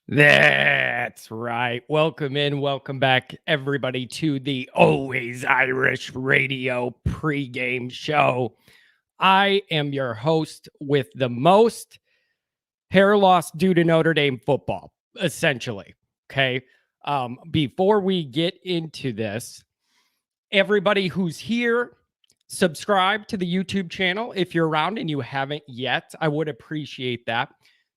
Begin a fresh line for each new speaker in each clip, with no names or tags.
That's right. Welcome in, welcome back, everybody, to the Always Irish Radio pregame show. I am your host with the most hair loss due to Notre Dame football, essentially. Okay. Before we get into this, everybody who's here, subscribe to the YouTube channel if you're around and you haven't yet. I would appreciate that.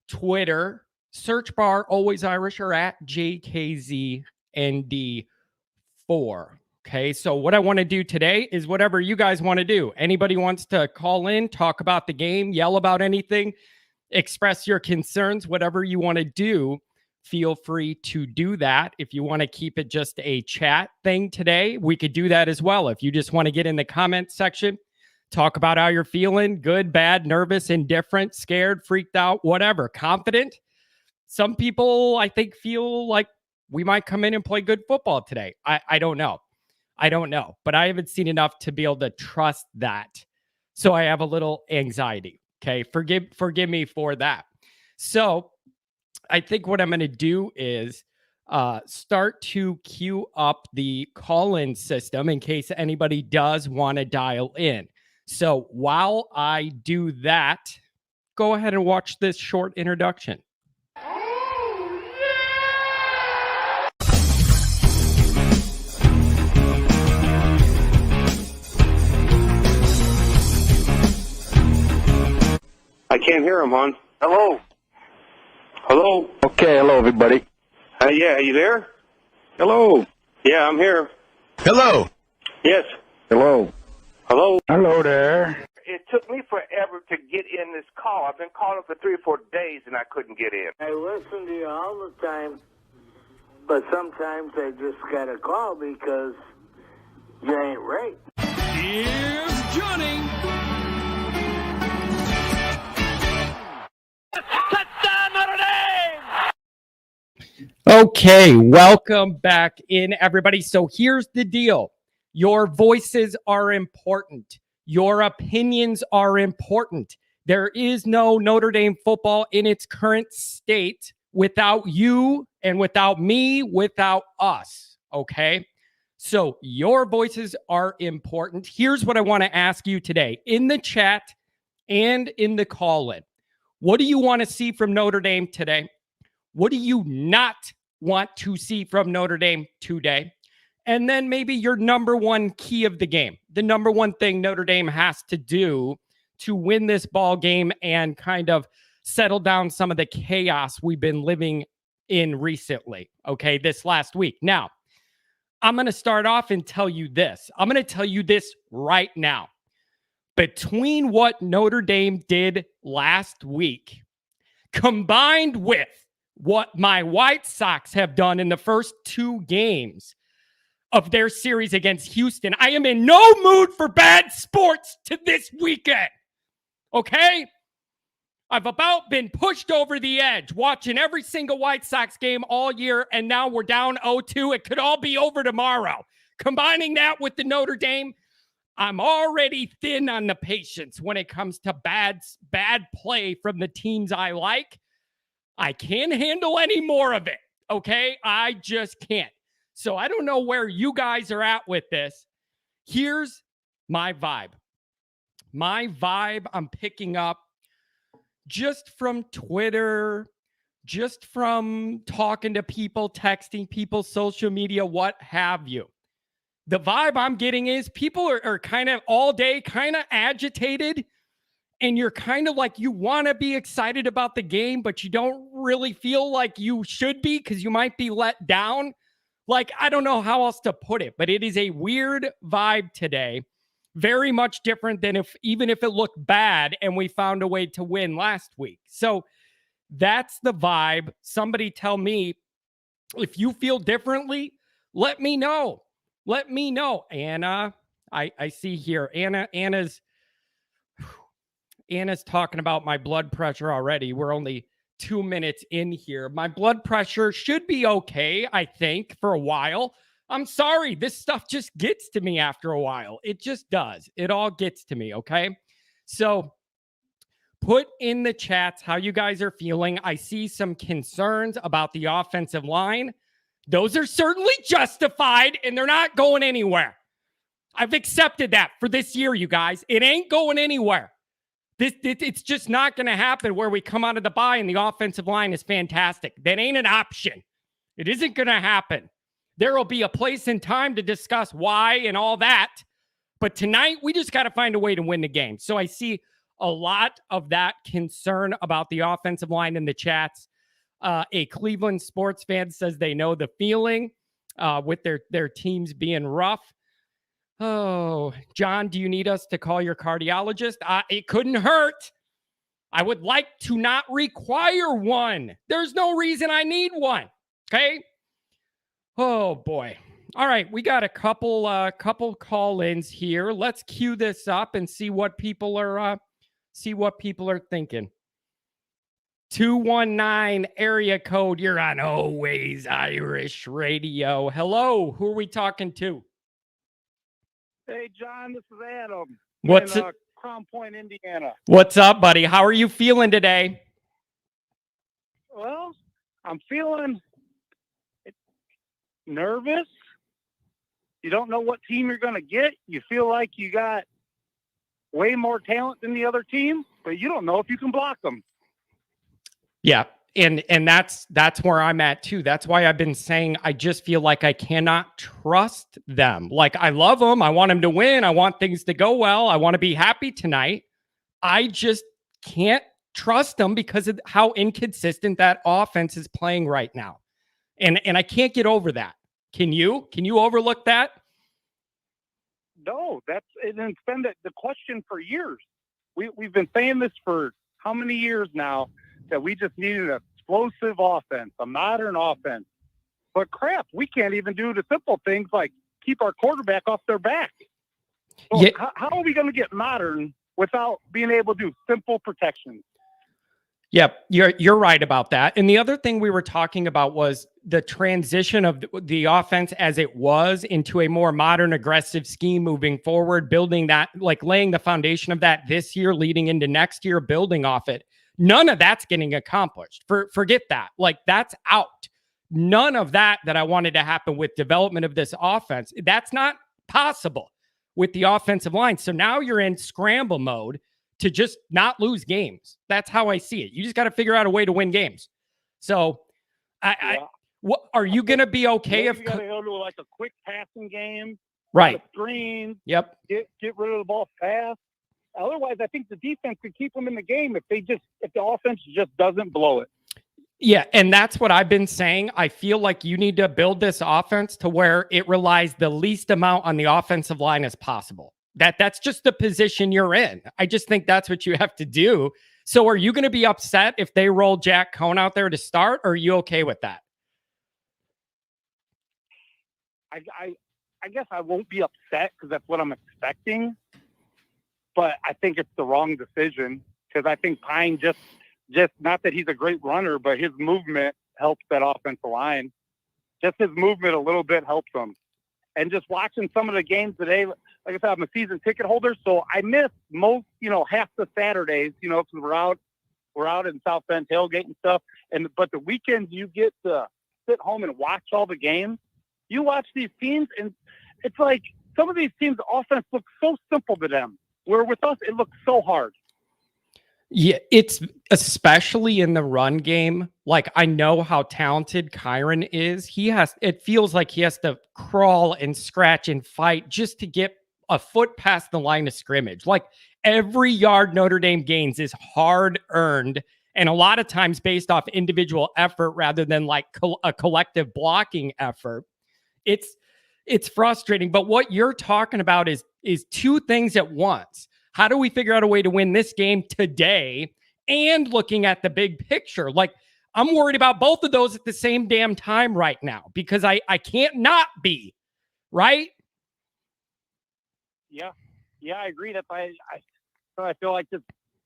Twitter, search bar Always Irish or at JKZND4. Okay, so what I want to do today is whatever you guys want to do. Anybody wants to call in, talk about the game, yell about anything, express your concerns, whatever you want to do, feel free to do that. If you want to keep it just a chat thing today, we could do that as well. If you just want to get in the comment section, talk about how you're feeling, good, bad, nervous, indifferent, scared, freaked out, whatever, confident. Some people, I think, feel like we might come in and play good football today. I don't know. But I haven't seen enough to be able to trust that. So I have a little anxiety. Okay. Forgive me for that. So I think what I'm going to do is start to queue up the call-in system in case anybody does want to dial in. So while I do that, go ahead and watch this short introduction.
I can't hear him, hon. Hello? Hello?
Okay, hello, everybody.
Yeah, are you there?
Hello.
Yeah, I'm here.
Hello.
Yes.
Hello.
Hello?
Hello there.
It took me forever to get in this call. I've been calling for 3 or 4 days, and I couldn't get in.
I listen to you all the time, but sometimes I just got to call because you ain't right.
Here's Johnny. Okay, welcome back in, everybody. So here's the deal. Your voices are important. Your opinions are important. There is no Notre Dame football in its current state without you and without me, without us, okay? So your voices are important. Here's what I want to ask you today in the chat and in the call-in. What do you want to see from Notre Dame today? What do you not want to see from Notre Dame today? And then maybe your number one key of the game, the number one thing Notre Dame has to do to win this ball game and kind of settle down some of the chaos we've been living in recently, okay, this last week. Now, I'm going to start off and tell you this. I'm going to tell you this right now. Between what Notre Dame did last week, combined with what my White Sox have done in the first 2 games of their series against Houston, I am in no mood for bad sports to this weekend. Okay? I've about been pushed over the edge watching every single White Sox game all year, and now we're down 0-2. It could all be over tomorrow. Combining that with the Notre Dame, I'm already thin on the patience when it comes to bad play from the teams I like. I can't handle any more of it, okay? I just can't. So I don't know where you guys are at with this. Here's my vibe. My vibe I'm picking up just from Twitter, just from talking to people, texting people, social media, what have you. The vibe I'm getting is people are kind of all day kind of agitated, and you're kind of like you want to be excited about the game, but you don't really feel like you should be because you might be let down. Like, I don't know how else to put it, but it is a weird vibe today. Very much different than even if it looked bad and we found a way to win last week. So that's the vibe. Somebody tell me if you feel differently, let me know. Let me know. Anna, I see here. Anna's talking about my blood pressure already. We're only 2 minutes in here. My blood pressure should be okay, I think, for a while. I'm sorry. This stuff just gets to me after a while. It just does. It all gets to me, okay? So Put in the chats how you guys are feeling. I see some concerns about the offensive line. Those are certainly justified, and they're not going anywhere. I've accepted that for this year, you guys. It ain't going anywhere. It's just not going to happen where we come out of the bye and the offensive line is fantastic. That ain't an option. It isn't going to happen. There will be a place and time to discuss why and all that. But tonight, we just got to find a way to win the game. So I see a lot of that concern about the offensive line in the chats. A Cleveland sports fan says they know the feeling with their teams being rough. Oh, John, do you need us to call your cardiologist? It couldn't hurt. I would like to not require one. There's no reason I need one. Okay. Oh boy. All right. We got a couple call-ins here. Let's cue this up and see what people are thinking. 219 area code. You're on Always Irish Radio. Hello. Who are we talking to?
Hey, John, this is Adam.
What's
in Crown Point, Indiana.
What's up, buddy? How are you feeling today?
Well, I'm feeling nervous. You don't know what team you're going to get. You feel like you got way more talent than the other team, but you don't know if you can block them.
Yeah. And that's where I'm at too. That's why I've been saying I just feel like I cannot trust them. Like, I love them. I want them to win. I want things to go well. I want to be happy tonight. I just can't trust them because of how inconsistent that offense is playing right now. And I can't get over that. Can you overlook that?
No, it's been the question for years. We've been saying this for how many years now, that we just needed an explosive offense, a modern offense. But crap, we can't even do the simple things like keep our quarterback off their back. So
yeah.
How are we going to get modern without being able to do simple protection?
Yep, you're right about that. And the other thing we were talking about was the transition of the offense as it was into a more modern, aggressive scheme moving forward, building that, like laying the foundation of that this year, leading into next year, building off it. None of that's getting accomplished. Forget that. Like, that's out. None of that I wanted to happen with development of this offense. That's not possible with the offensive line. So now you're in scramble mode to just not lose games. That's how I see it. You just got to figure out a way to win games. So what are you going to be okay if
you got to go to like a quick passing game,
right?
Screens.
Yep.
Get rid of the ball fast. Otherwise, I think the defense could keep them in the game if the offense just doesn't blow it.
Yeah, and that's what I've been saying. I feel like you need to build this offense to where it relies the least amount on the offensive line as possible. That's just the position you're in. I just think that's what you have to do. So are you going to be upset if they roll Jack Cohn out there to start, or are you okay with that?
I guess I won't be upset because that's what I'm expecting. But I think it's the wrong decision because I think Pine just not that he's a great runner, but his movement helps that offensive line. Just his movement a little bit helps them. And just watching some of the games today, like I said, I'm a season ticket holder, so I miss most, half the Saturdays, because we're out in South Bend tailgate and stuff. But the weekends you get to sit home and watch all the games. You watch these teams, and it's like some of these teams' offense looks so simple to them. Where with us, it looks so hard.
Yeah, it's especially in the run game. Like, I know how talented Kyron is. It feels like he has to crawl and scratch and fight just to get a foot past the line of scrimmage. Like, every yard Notre Dame gains is hard earned, and a lot of times based off individual effort rather than like a collective blocking effort. It's frustrating, but what you're talking about is two things at once. How do we figure out a way to win this game today and looking at the big picture? Like, I'm worried about both of those at the same damn time right now because I can't not be, right?
Yeah, I agree. That's why I feel like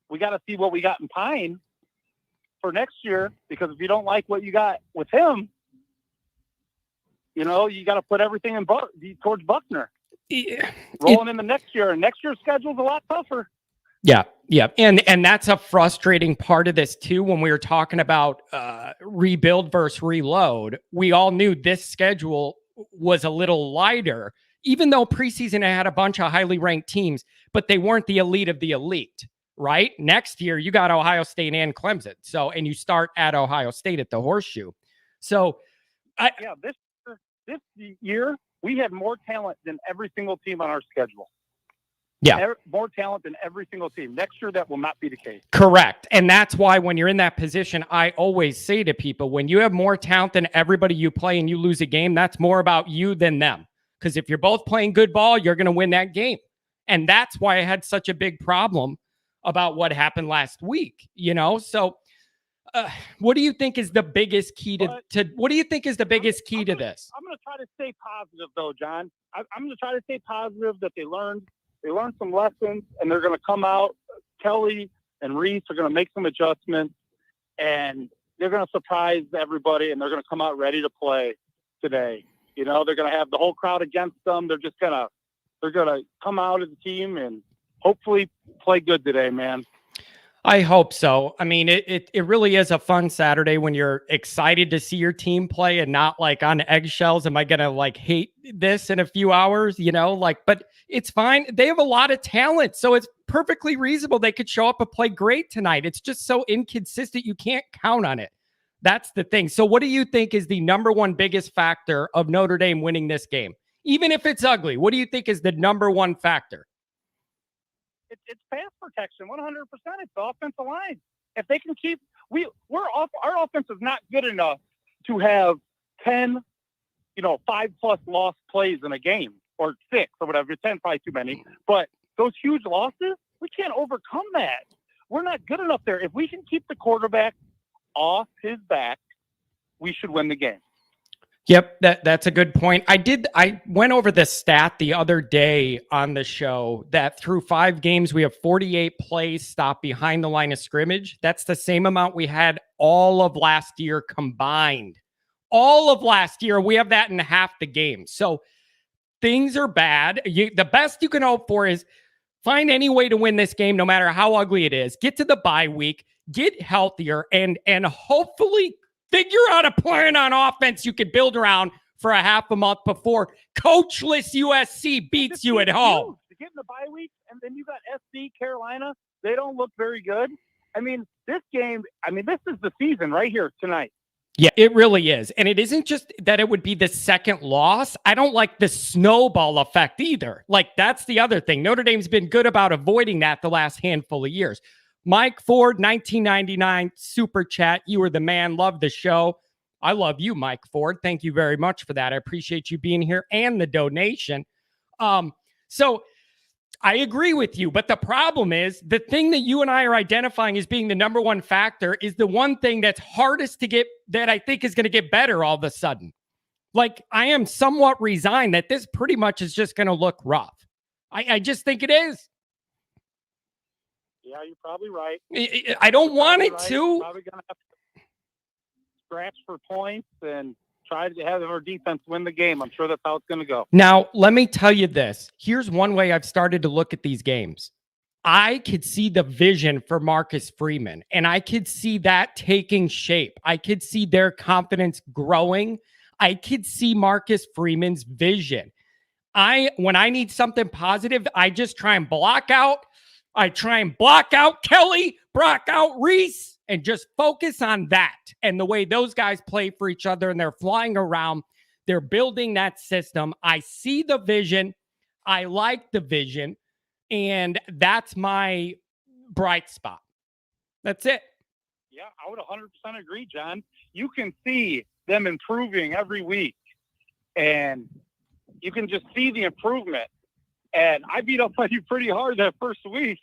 we got to see what we got in Pine for next year, because if you don't like what you got with him, you got to put everything towards Buckner.
Yeah.
Rolling in the next year, and next year's schedule's a lot tougher.
Yeah. Yeah. And that's a frustrating part of this too. When we were talking about rebuild versus reload, we all knew this schedule was a little lighter, even though preseason had a bunch of highly ranked teams, but they weren't the elite of the elite, right? Next year, you got Ohio State and Clemson. So, and you start at Ohio State at the Horseshoe. So,
this year, we had more talent than every single team on our schedule.
Yeah.
More talent than every single team. Next year, that will not be the case.
Correct. And that's why when you're in that position, I always say to people, when you have more talent than everybody you play and you lose a game, that's more about you than them. Because if you're both playing good ball, you're going to win that game. And that's why I had such a big problem about what happened last week, So what do you think is the biggest key to what do you think is the biggest key to this?
I'm going to try to stay positive, though, John. I'm going to try to stay positive that they learned some lessons, and they're going to come out. Kelly and Reese are going to make some adjustments, and they're going to surprise everybody, and they're going to come out ready to play today. They're going to have the whole crowd against them. They're going to come out as a team and hopefully play good today, man.
I hope so. I mean, it really is a fun Saturday when you're excited to see your team play and not like on eggshells. Am I going to hate this in a few hours? But it's fine. They have a lot of talent. So it's perfectly reasonable. They could show up and play great tonight. It's just so inconsistent. You can't count on it. That's the thing. So what do you think is the number one biggest factor of Notre Dame winning this game? Even if it's ugly, what do you think is the number one factor?
It's pass protection, 100%. It's the offensive line. If they can keep, our offense is not good enough to have 10, 5+ lost plays in a game, or 6 or whatever. 10 probably too many. But those huge losses, we can't overcome that. We're not good enough there. If we can keep the quarterback off his back, we should win the game.
Yep, that's a good point. I went over the stat the other day on the show that through 5 games, we have 48 plays stopped behind the line of scrimmage. That's the same amount we had all of last year combined. All of last year, we have that in half the game. So things are bad. The best you can hope for is find any way to win this game, no matter how ugly it is. Get to the bye week, get healthier, and hopefully figure out a plan on offense you could build around for a half a month before coachless USC beats you at home.
To get in the bye week, and then you got SC, Carolina. They don't look very good. I mean, this game, this is the season right here tonight.
Yeah, it really is. And it isn't just that it would be the second loss. I don't like the snowball effect either. That's the other thing. Notre Dame's been good about avoiding that the last handful of years. Mike Ford, 1999, super chat. You are the man. Love the show. I love you, Mike Ford. Thank you very much for that. I appreciate you being here and the donation. So I agree with you, but the problem is the thing that you and I are identifying as being the number one factor is the one thing that's hardest to get, that I think is going to get better all of a sudden. I am somewhat resigned that this pretty much is just going to look rough. I just think it is.
Yeah, you're probably right.
I don't want it to.
We're probably going to have to scratch for points and try to have our defense win the game. I'm sure that's how it's going to go.
Now, let me tell you this. Here's one way I've started to look at these games. I could see the vision for Marcus Freeman, and I could see that taking shape. I could see their confidence growing. I could see Marcus Freeman's vision. When I need something positive, I just try and block out. I try and block out Kelly, block out Reese, and just focus on that and the way those guys play for each other, and they're flying around. They're building that system. I see the vision. I like the vision, and that's my bright spot. That's it.
Yeah, I would 100% agree, John. You can see them improving every week, and you can just see the improvement. And I beat up on you pretty hard that first week,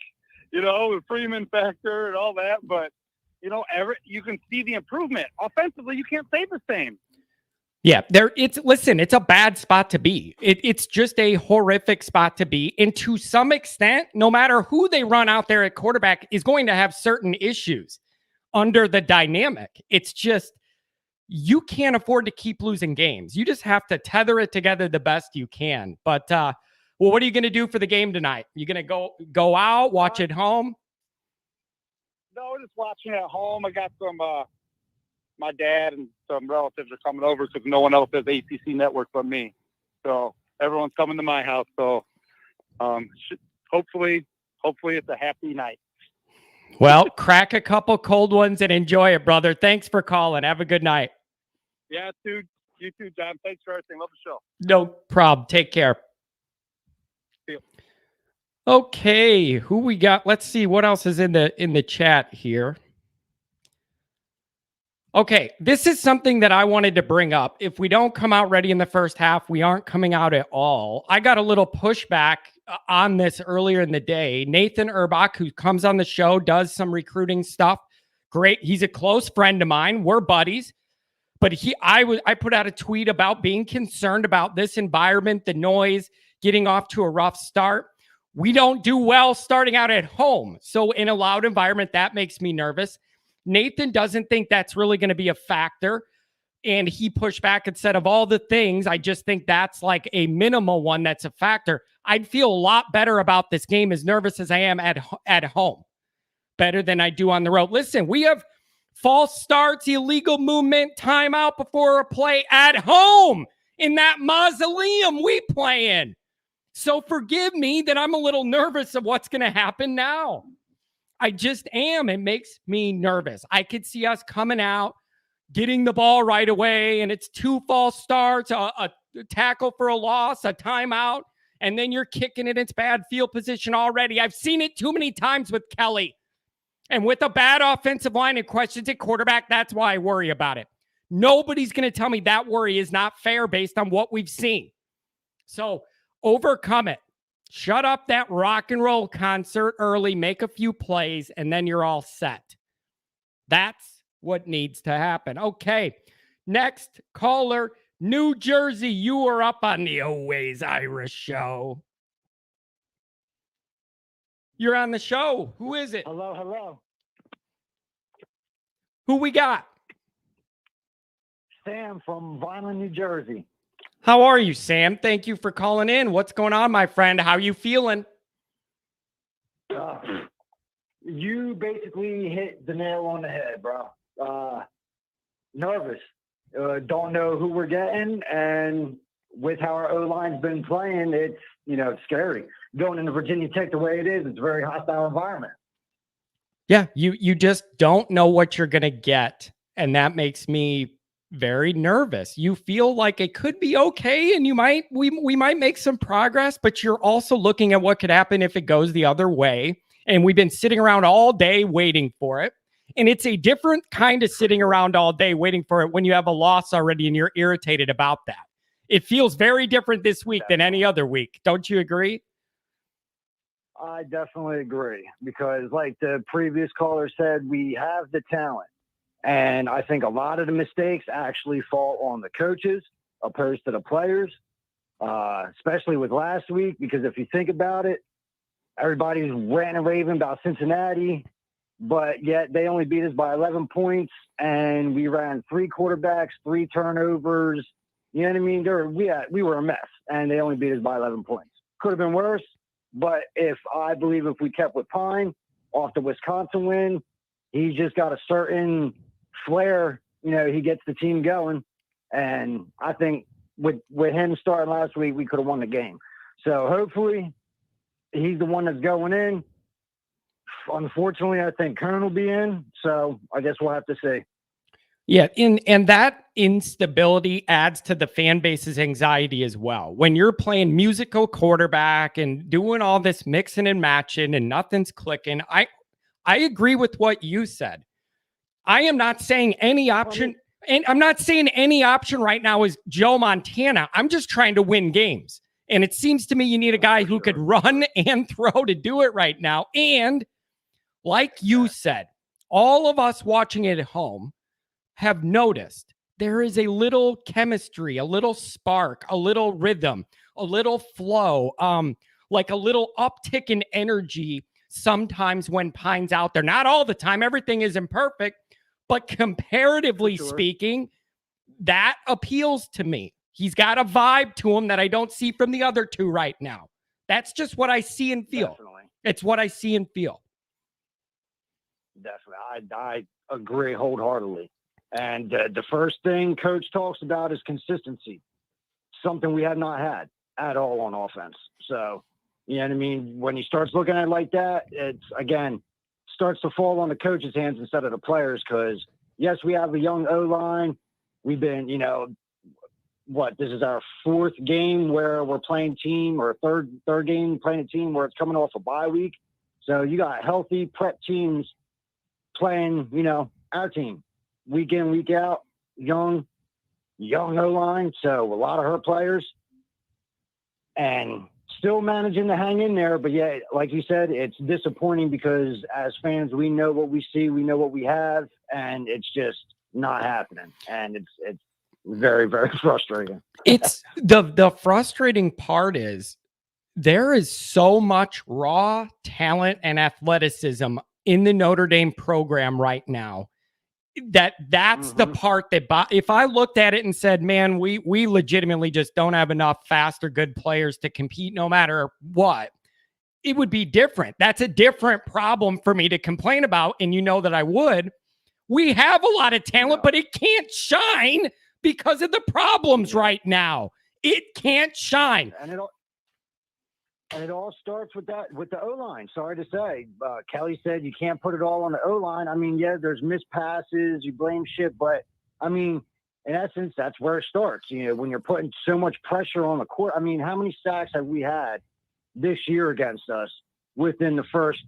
the Freeman factor and all that. But, you can see the improvement. Offensively, you can't say the same.
Yeah, it's a bad spot to be. It's just a horrific spot to be. And to some extent, no matter who they run out there at quarterback is going to have certain issues under the dynamic. It's just, you can't afford to keep losing games. You just have to tether it together the best you can. But, Well, what are you going to do for the game tonight? You going to go out, watch at home?
No, just watching at home. I got some, my dad and some relatives are coming over because no one else has ACC network but me. So everyone's coming to my house. So hopefully it's a happy night.
Well, crack a couple cold ones and enjoy it, brother. Thanks for calling. Have a good night.
Yeah, dude. You too, John. Thanks for everything. Love the show.
No problem. Take care.
See you.
Okay, who we got? Let's see what else is in the chat here. Okay, this is something that I wanted to bring up. If we don't come out ready in the first half, we aren't coming out at all. I got a little pushback on this earlier in the day. Nathan Erbach, who comes on the show, does some recruiting stuff. Great. He's a close friend of mine. We're buddies. But I put out a tweet about being concerned about this environment, the noise, getting off to a rough start. We don't do well starting out at home. So in a loud environment, that makes me nervous. Nathan doesn't think that's really going to be a factor. And he pushed back and said, of all the things, I just think that's like a minimal one that's a factor. I'd feel a lot better about this game, as nervous as I am at home. Better than I do on the road. Listen, we have false starts, illegal movement, timeout before a play at home in that mausoleum we play in. So forgive me that I'm a little nervous of what's going to happen now. I just am. It makes me nervous. I could see us coming out, getting the ball right away, and it's 2 false starts, a tackle for a loss, a timeout, and then you're kicking it. It's bad field position already. I've seen it too many times with Kelly. And with a bad offensive line and questions at quarterback, that's why I worry about it. Nobody's going to tell me that worry is not fair based on what we've seen. So overcome it. Shut up that rock and roll concert early, make a few plays, and then you're all set. That's what needs to happen. Okay, next caller, New Jersey. You are up on the Always Irish show. You're on the show. Who is it?
Hello.
Who we got?
Sam from Vineland, New Jersey.
How are you, Sam? Thank you for calling in. What's going on, my friend? How you feeling?
You basically hit the nail on the head, bro. Nervous. Don't know who we're getting, and with how our O-line's been playing, it's scary. Going into Virginia Tech the way it is, it's a very hostile environment.
Yeah, you just don't know what you're going to get, and that makes me very nervous. You feel like it could be okay, and we might make some progress, but you're also looking at what could happen if it goes the other way. And we've been sitting around all day waiting for it. And it's a different kind of sitting around all day waiting for it when you have a loss already and you're irritated about that. It feels very different this week than any other week. Don't you agree?
I definitely agree, because like the previous caller said, we have the talent. And I think a lot of the mistakes actually fall on the coaches opposed to the players, especially with last week, because if you think about it, everybody's ranting and raving about Cincinnati, but yet they only beat us by 11 points, and we ran 3 quarterbacks, 3 turnovers. You know what I mean? We were a mess, and they only beat us by 11 points. Could have been worse, but I believe if we kept with Pine off the Wisconsin win, he's just got a certain flair, he gets the team going. And I think with him starting last week, we could have won the game. So hopefully he's the one that's going in. Unfortunately, I think Kern will be in. So I guess we'll have to see.
Yeah, and that instability adds to the fan base's anxiety as well. When you're playing musical quarterback and doing all this mixing and matching and nothing's clicking, I agree with what you said. I am not saying any option, and I'm not saying any option right now is Joe Montana. I'm just trying to win games. And it seems to me you need a guy who could run and throw to do it right now. And like you said, all of us watching it at home have noticed there is a little chemistry, a little spark, a little rhythm, a little flow, like a little uptick in energy sometimes when Pine's out there. Not all the time. Everything isn't perfect, but comparatively speaking, that appeals to me. He's got a vibe to him that I don't see from the other two right now. That's just what I see and feel.
Definitely.
It's what I see and feel.
Definitely. I agree wholeheartedly. And the first thing coach talks about is consistency, something we have not had at all on offense. So, you know what I mean? When he starts looking at it like that, it's, again, starts to fall on the coach's hands instead of the players because, yes, we have a young O-line. We've been, you know, this is our fourth game where we're playing team, or third game playing a team where it's coming off a bye week. So you got healthy prep teams playing, you know, our team week in, week out, young O-line. So a lot of her players and still managing to hang in there. But yeah, like you said, it's disappointing because as fans, we know what we see, we know what we have, and it's just not happening. And it's very, very frustrating.
It's the frustrating part is there is so much raw talent and athleticism in the Notre Dame program right now that's the part that if I looked at it and said, man, we legitimately just don't have enough fast or good players to compete no matter what, it would be different. That's a different problem for me to complain about. And you know that I would. We have a lot of talent, but it can't shine because of the problems right now. It can't shine.
And it all starts with the O-line. Sorry to say. Kelly said you can't put it all on the O-line. I mean, yeah, there's missed passes, you blame shit, but I mean, in essence, that's where it starts. You know, when you're putting so much pressure on the court. I mean, how many sacks have we had this year against us within the first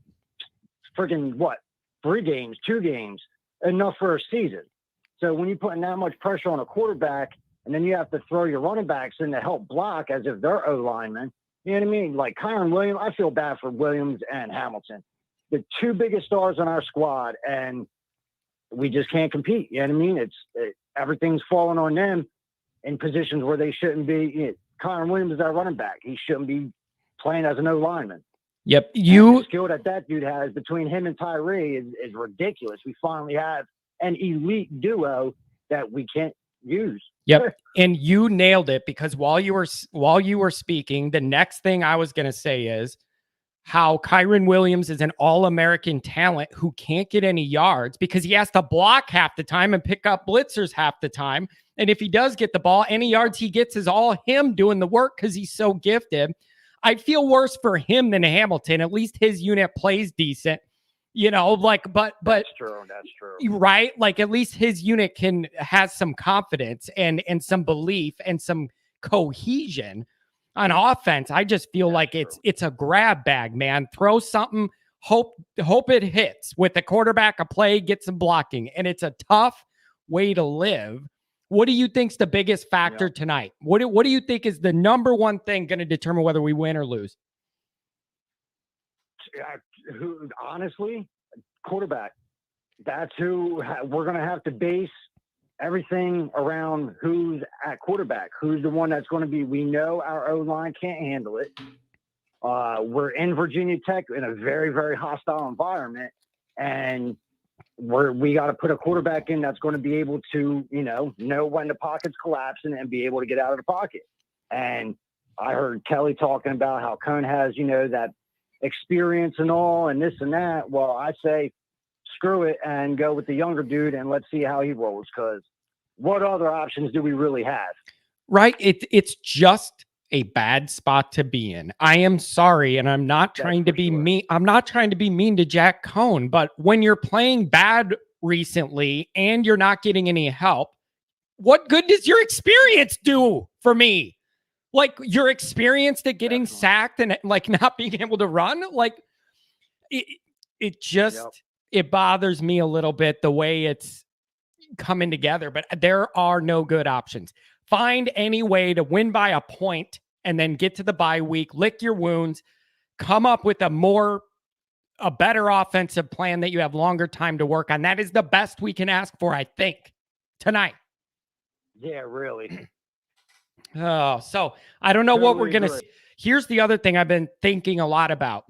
freaking 3 games, 2 games, enough for a season? So when you're putting that much pressure on a quarterback, and then you have to throw your running backs in to help block as if they're O-linemen. You know what I mean? Like Kyron Williams, I feel bad for Williams and Hamilton, the 2 biggest stars on our squad, and we just can't compete. You know what I mean? Everything's falling on them in positions where they shouldn't be. You know, Kyron Williams is our running back. He shouldn't be playing as an O-lineman.
Yep.
The skill that dude has between him and Tyree is ridiculous. We finally have an elite duo that we can't use.
Yep. And you nailed it, because while you were speaking, the next thing I was going to say is how Kyron Williams is an all-American talent who can't get any yards because he has to block half the time and pick up blitzers half the time. And if he does get the ball, any yards he gets is all him doing the work because he's so gifted. I feel worse for him than Hamilton. At least his unit plays decent. You know, like, but
that's true.
Right? Like, at least his unit has some confidence and some belief and some cohesion on offense. I just feel like it's a grab bag, man. Throw something, hope it hits with the quarterback, a play, get some blocking, and it's a tough way to live. What do you think's the biggest factor tonight? What do you think is the number one thing going to determine whether we win or lose?
Honestly, quarterback. That's who we're going to have to base everything around. Who's at quarterback? Who's the one that's going to be? We know our O-line can't handle it. We're in Virginia Tech in a very, very hostile environment, and we got to put a quarterback in that's going to be able to, know when the pocket's collapsing and be able to get out of the pocket. And I heard Kelly talking about how Cone has, that experience and all and this and that. Well, I say screw it and go with the younger dude and let's see how he rolls, because what other options do we really have?
Right. It's just a bad spot to be in. I am sorry, and I'm not trying to be mean. I'm not trying to be mean to Jack Cone, but when you're playing bad recently and you're not getting any help, what good does your experience do for me? Like, your experience at getting sacked and like not being able to run, like it just it bothers me a little bit the way it's coming together. But there are no good options. Find any way to win by a point and then get to the bye week, lick your wounds, come up with a better offensive plan that you have longer time to work on. That is the best we can ask for, I think, tonight.
Yeah, really.
Oh, so I don't know what we're going to see. Here's the other thing I've been thinking a lot about.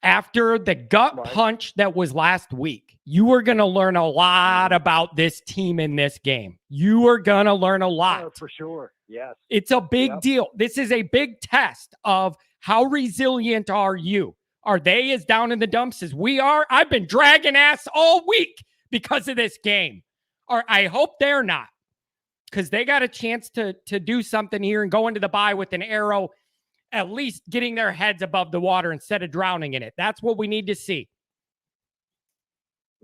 After the gut punch that was last week, you are going to learn a lot about this team in this game. You are going to learn a lot.
Oh, for sure. Yes.
It's a big deal. This is a big test of How resilient are you? Are they as down in the dumps as we are? I've been dragging ass all week because of this game. Or I hope they're not, because they got a chance to do something here and go into the bye with an arrow, at least getting their heads above the water instead of drowning in it. That's what we need to see.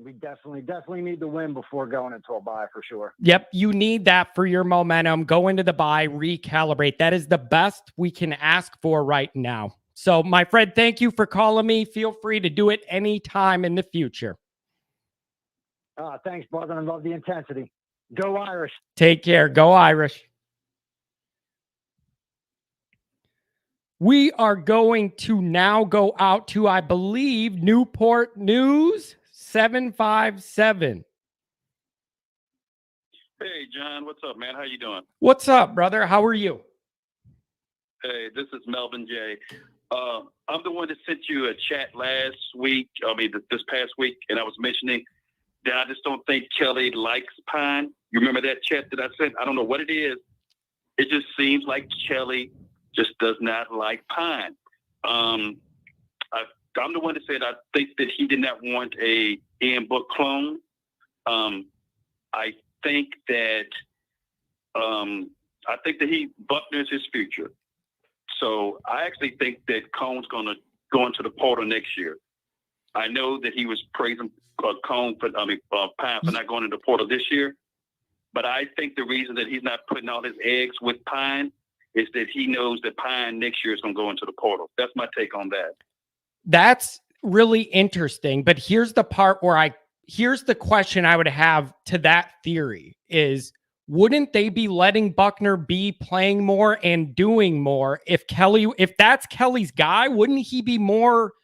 We definitely need to win before going into a bye for sure.
Yep, you need that for your momentum. Go into the bye, recalibrate. That is the best we can ask for right now. So, my friend, thank you for calling me. Feel free to do it anytime in the future.
Thanks, brother. I love the intensity. Go Irish.
Take care. Go Irish. We are going to now go out to, I believe, Newport News 757.
Hey, John, what's up, man? How you doing?
What's up, brother? How are you?
Hey, this is Melvin J. I'm the one that sent you a chat last week, this past week, and I was mentioning that I just don't think Kelly likes Pine. You remember that chat that I sent? I don't know what it is. It just seems like Kelly just does not like Pine. I'm the one that said I think that he did not want a Ian Book clone. I think that Buckner's his future. So I actually think that Cohn's going to go into the portal next year. I know that he was praising Pine for not going into the portal this year, but I think the reason that he's not putting all his eggs with Pine is that he knows that Pine next year is going to go into the portal. That's my take on that.
That's really interesting. But here's the part where here's the question I would have to that theory is, wouldn't they be letting Buckner be playing more and doing more if that's Kelly's guy? Wouldn't he be more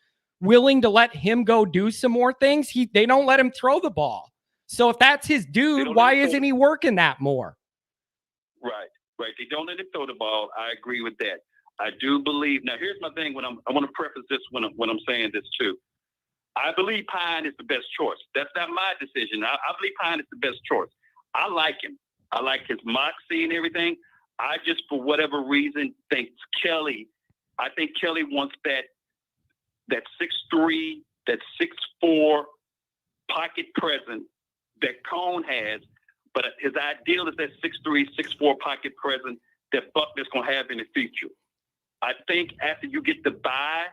willing to let him go do some more things? They don't let him throw the ball. So if that's his dude, why isn't he working that more?
Right. They don't let him throw the ball. I agree with that. I do believe. Now, here's my thing. I want to preface this when I'm saying this too. I believe Pine is the best choice. That's not my decision. I believe Pine is the best choice. I like him. I like his moxie and everything. I just, for whatever reason, think Kelly wants that 6'3", that 6'4" pocket presence that Cohn has, but his ideal is that 6'3", 6'4" pocket presence that Buckner's going to have in the future. I think after you get the bye,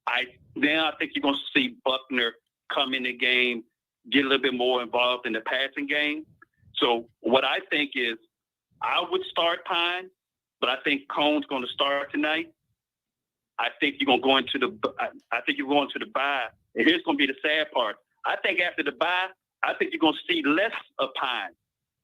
I think you're going to see Buckner come in the game, get a little bit more involved in the passing game. So what I think is I would start Pine, but I think Cohn's going to start tonight. I think you're going to go into the bye. And here's going to be the sad part. I think after the bye, I think you're going to see less of Pine,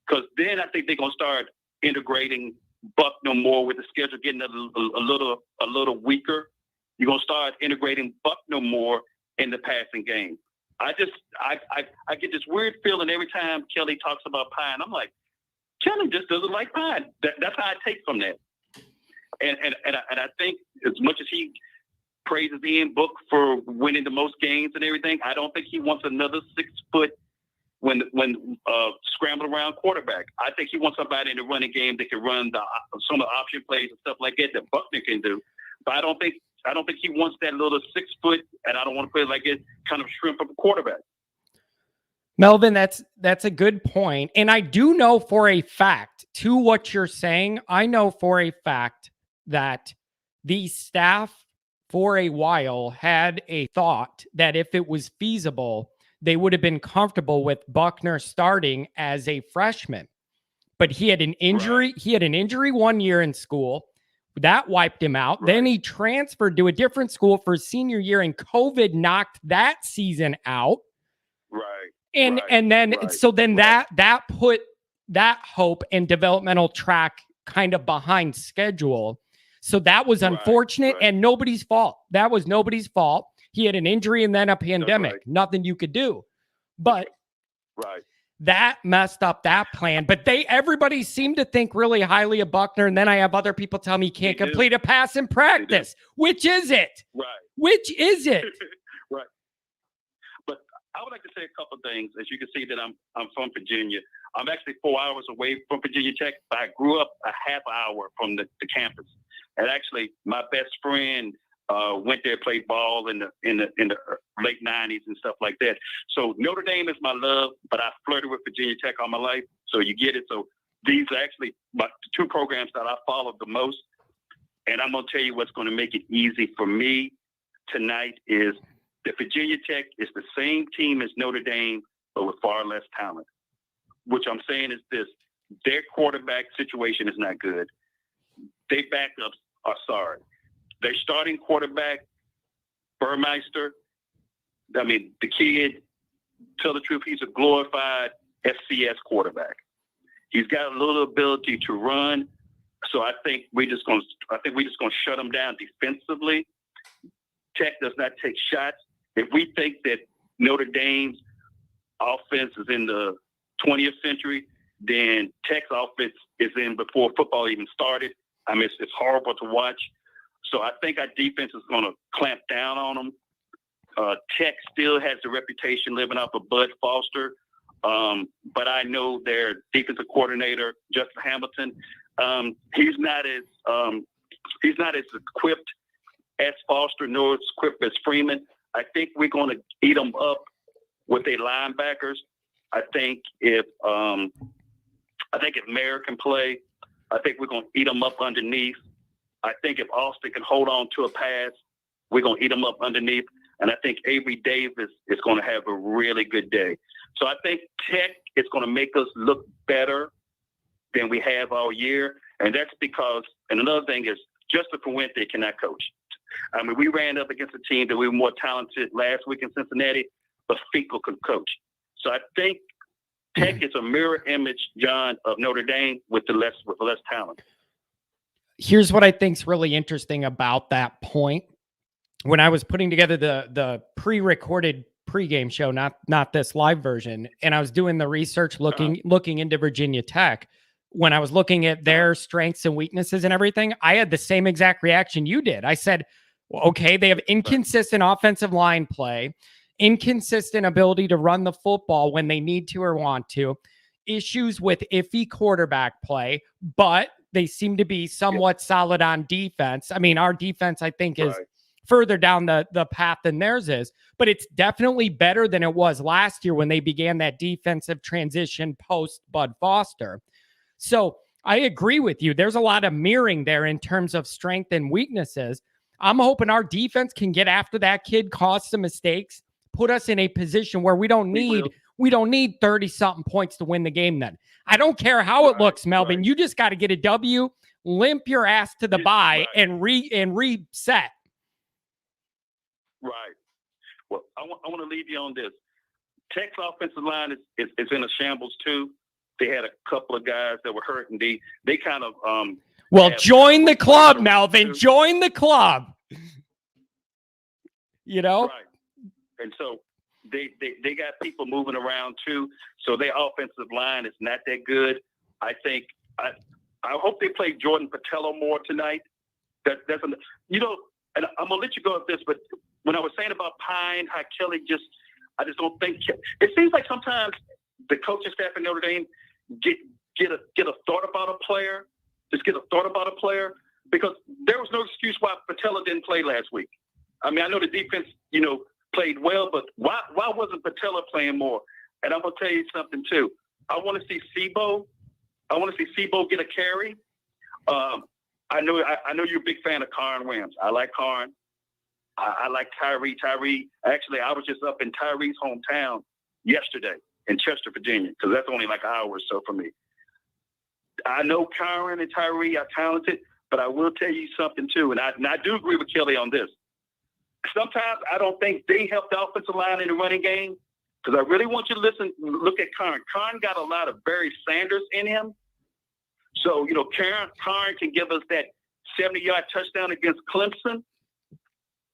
because then I think they're going to start integrating Buckner more with the schedule getting a little weaker. You're going to start integrating Buckner more in the passing game. I get this weird feeling every time Kelly talks about Pine. I'm like, Kelly just doesn't like Pine. That's how I take from that. And I think as much as he praises Ian Book for winning the most games and everything, I don't think he wants another 6 foot when scramble around quarterback. I think he wants somebody in the running game that can run some of the option plays and stuff like that Buckner can do. But I don't think he wants that little 6 foot, and I don't want to put it like it, kind of shrimp of a quarterback.
Melvin, that's a good point. And I do know for a fact, to what you're saying, I know for a fact that the staff for a while had a thought that if it was feasible, they would have been comfortable with Buckner starting as a freshman. But he had an injury. Right. He had an injury 1 year in school. That wiped him out. Right. Then he transferred to a different school for his senior year, and COVID knocked that season out.
Right.
And then that put that hope and developmental track kind of behind schedule. So that was unfortunate and nobody's fault. That was nobody's fault. He had an injury and then a pandemic. Nothing you could do. But that messed up that plan. But everybody seemed to think really highly of Buckner. And then I have other people tell me he can't complete a pass in practice. Which is it?
Right.
Which is it?
Right. But I would like to say a couple of things. As you can see that I'm from Virginia. I'm actually 4 hours away from Virginia Tech, but I grew up a half hour from the campus. And actually, my best friend went there, played ball in the late 90s and stuff like that. So Notre Dame is my love, but I flirted with Virginia Tech all my life. So you get it. So these are actually the two programs that I followed the most. And I'm going to tell you what's going to make it easy for me tonight is that Virginia Tech is the same team as Notre Dame, but with far less talent. Which I'm saying is this: their quarterback situation is not good. Their backups are sorry. Their starting quarterback, Burmeister, I mean, the kid, tell the truth, he's a glorified FCS quarterback. He's got a little ability to run, so I think we're just going to shut him down defensively. Tech does not take shots. If we think that Notre Dame's offense is in the 20th century, then Tech's offense is in before football even started. I mean, it's horrible to watch. So I think our defense is going to clamp down on them. Tech still has the reputation living off of Bud Foster, but I know their defensive coordinator, Justin Hamilton, he's not as equipped as Foster, nor as equipped as Freeman. I think we're going to eat them up with their linebackers. I think if Mayer can play, I think we're going to eat them up underneath. I think if Austin can hold on to a pass, we're going to eat them up underneath. And I think Avery Davis is going to have a really good day. So I think Tech is going to make us look better than we have all year. And that's because, and another thing is, Justin Fuente cannot coach. I mean, we ran up against a team that we were more talented last week in Cincinnati, but Finkel could coach. So I think Tech is a mirror image, John, of Notre Dame with less talent.
Here's what I think is really interesting about that point. When I was putting together the pre-recorded pregame show, not this live version, and I was doing the research looking into Virginia Tech, when I was looking at their strengths and weaknesses and everything, I had the same exact reaction you did. I said, well, okay, they have inconsistent offensive line play, inconsistent ability to run the football when they need to or want to, issues with iffy quarterback play, but they seem to be somewhat solid on defense. I mean, our defense, I think, is further down the path than theirs is, but it's definitely better than it was last year when they began that defensive transition post Bud Foster. So I agree with you. There's a lot of mirroring there in terms of strength and weaknesses. I'm hoping our defense can get after that kid, cause some mistakes, put us in a position where we don't need 30-something points to win the game then. I don't care how it looks, Melvin. You just got to get a W, limp your ass to the bye, and reset.
Right. Well, I want to leave you on this. Tech's offensive line is in a shambles too. They had a couple of guys that were hurt, and they kind of
join the club, Melvin. Join the club. You know,
right? And so they got people moving around too. So their offensive line is not that good. I think I hope they play Jordan Patello more tonight. And I'm gonna let you go with this, but when I was saying about Pine, how Kelly I just don't think it seems like sometimes the coaching staff in Notre Dame get a thought about a player, because there was no excuse why Patella didn't play last week. I mean, I know the defense, played well, but why wasn't Patella playing more? And I'm gonna tell you something too. I want to see Sebo. Get a carry. I know you're a big fan of Karn Williams. I like Karn. I like Tyree. Actually, I was just up in Tyree's hometown yesterday in Chester, Virginia, because that's only like an hour or so from me. I know Karn and Tyree are talented, but I will tell you something too, and I do agree with Kelly on this. Sometimes I don't think they help the offensive line in the running game, because I really want you to look at Karn. Karn got a lot of Barry Sanders in him. So, Karn can give us that 70-yard touchdown against Clemson.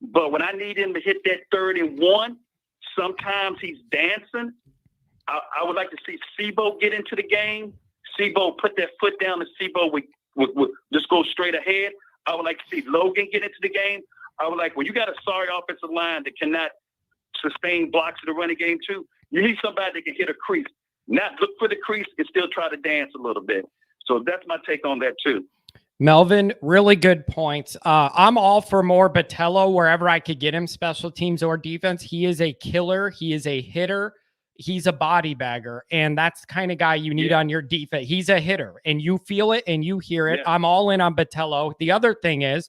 But when I need him to hit that 3rd and 1, sometimes he's dancing. I would like to see Sebo get into the game. Sebo put that foot down, and Sebo would just go straight ahead. I would like to see Logan get into the game. I would like, when you got a sorry offensive line that cannot sustain blocks in the running game too, you need somebody that can hit a crease. Not look for the crease and still try to dance a little bit. So that's my take on that too.
Melvin, really good points. I'm all for more Botello wherever I could get him, special teams or defense. He is a killer. He is a hitter. He's a body bagger. And that's the kind of guy you need on your defense. He's a hitter and you feel it and you hear it. I'm all in on Botello. The other thing is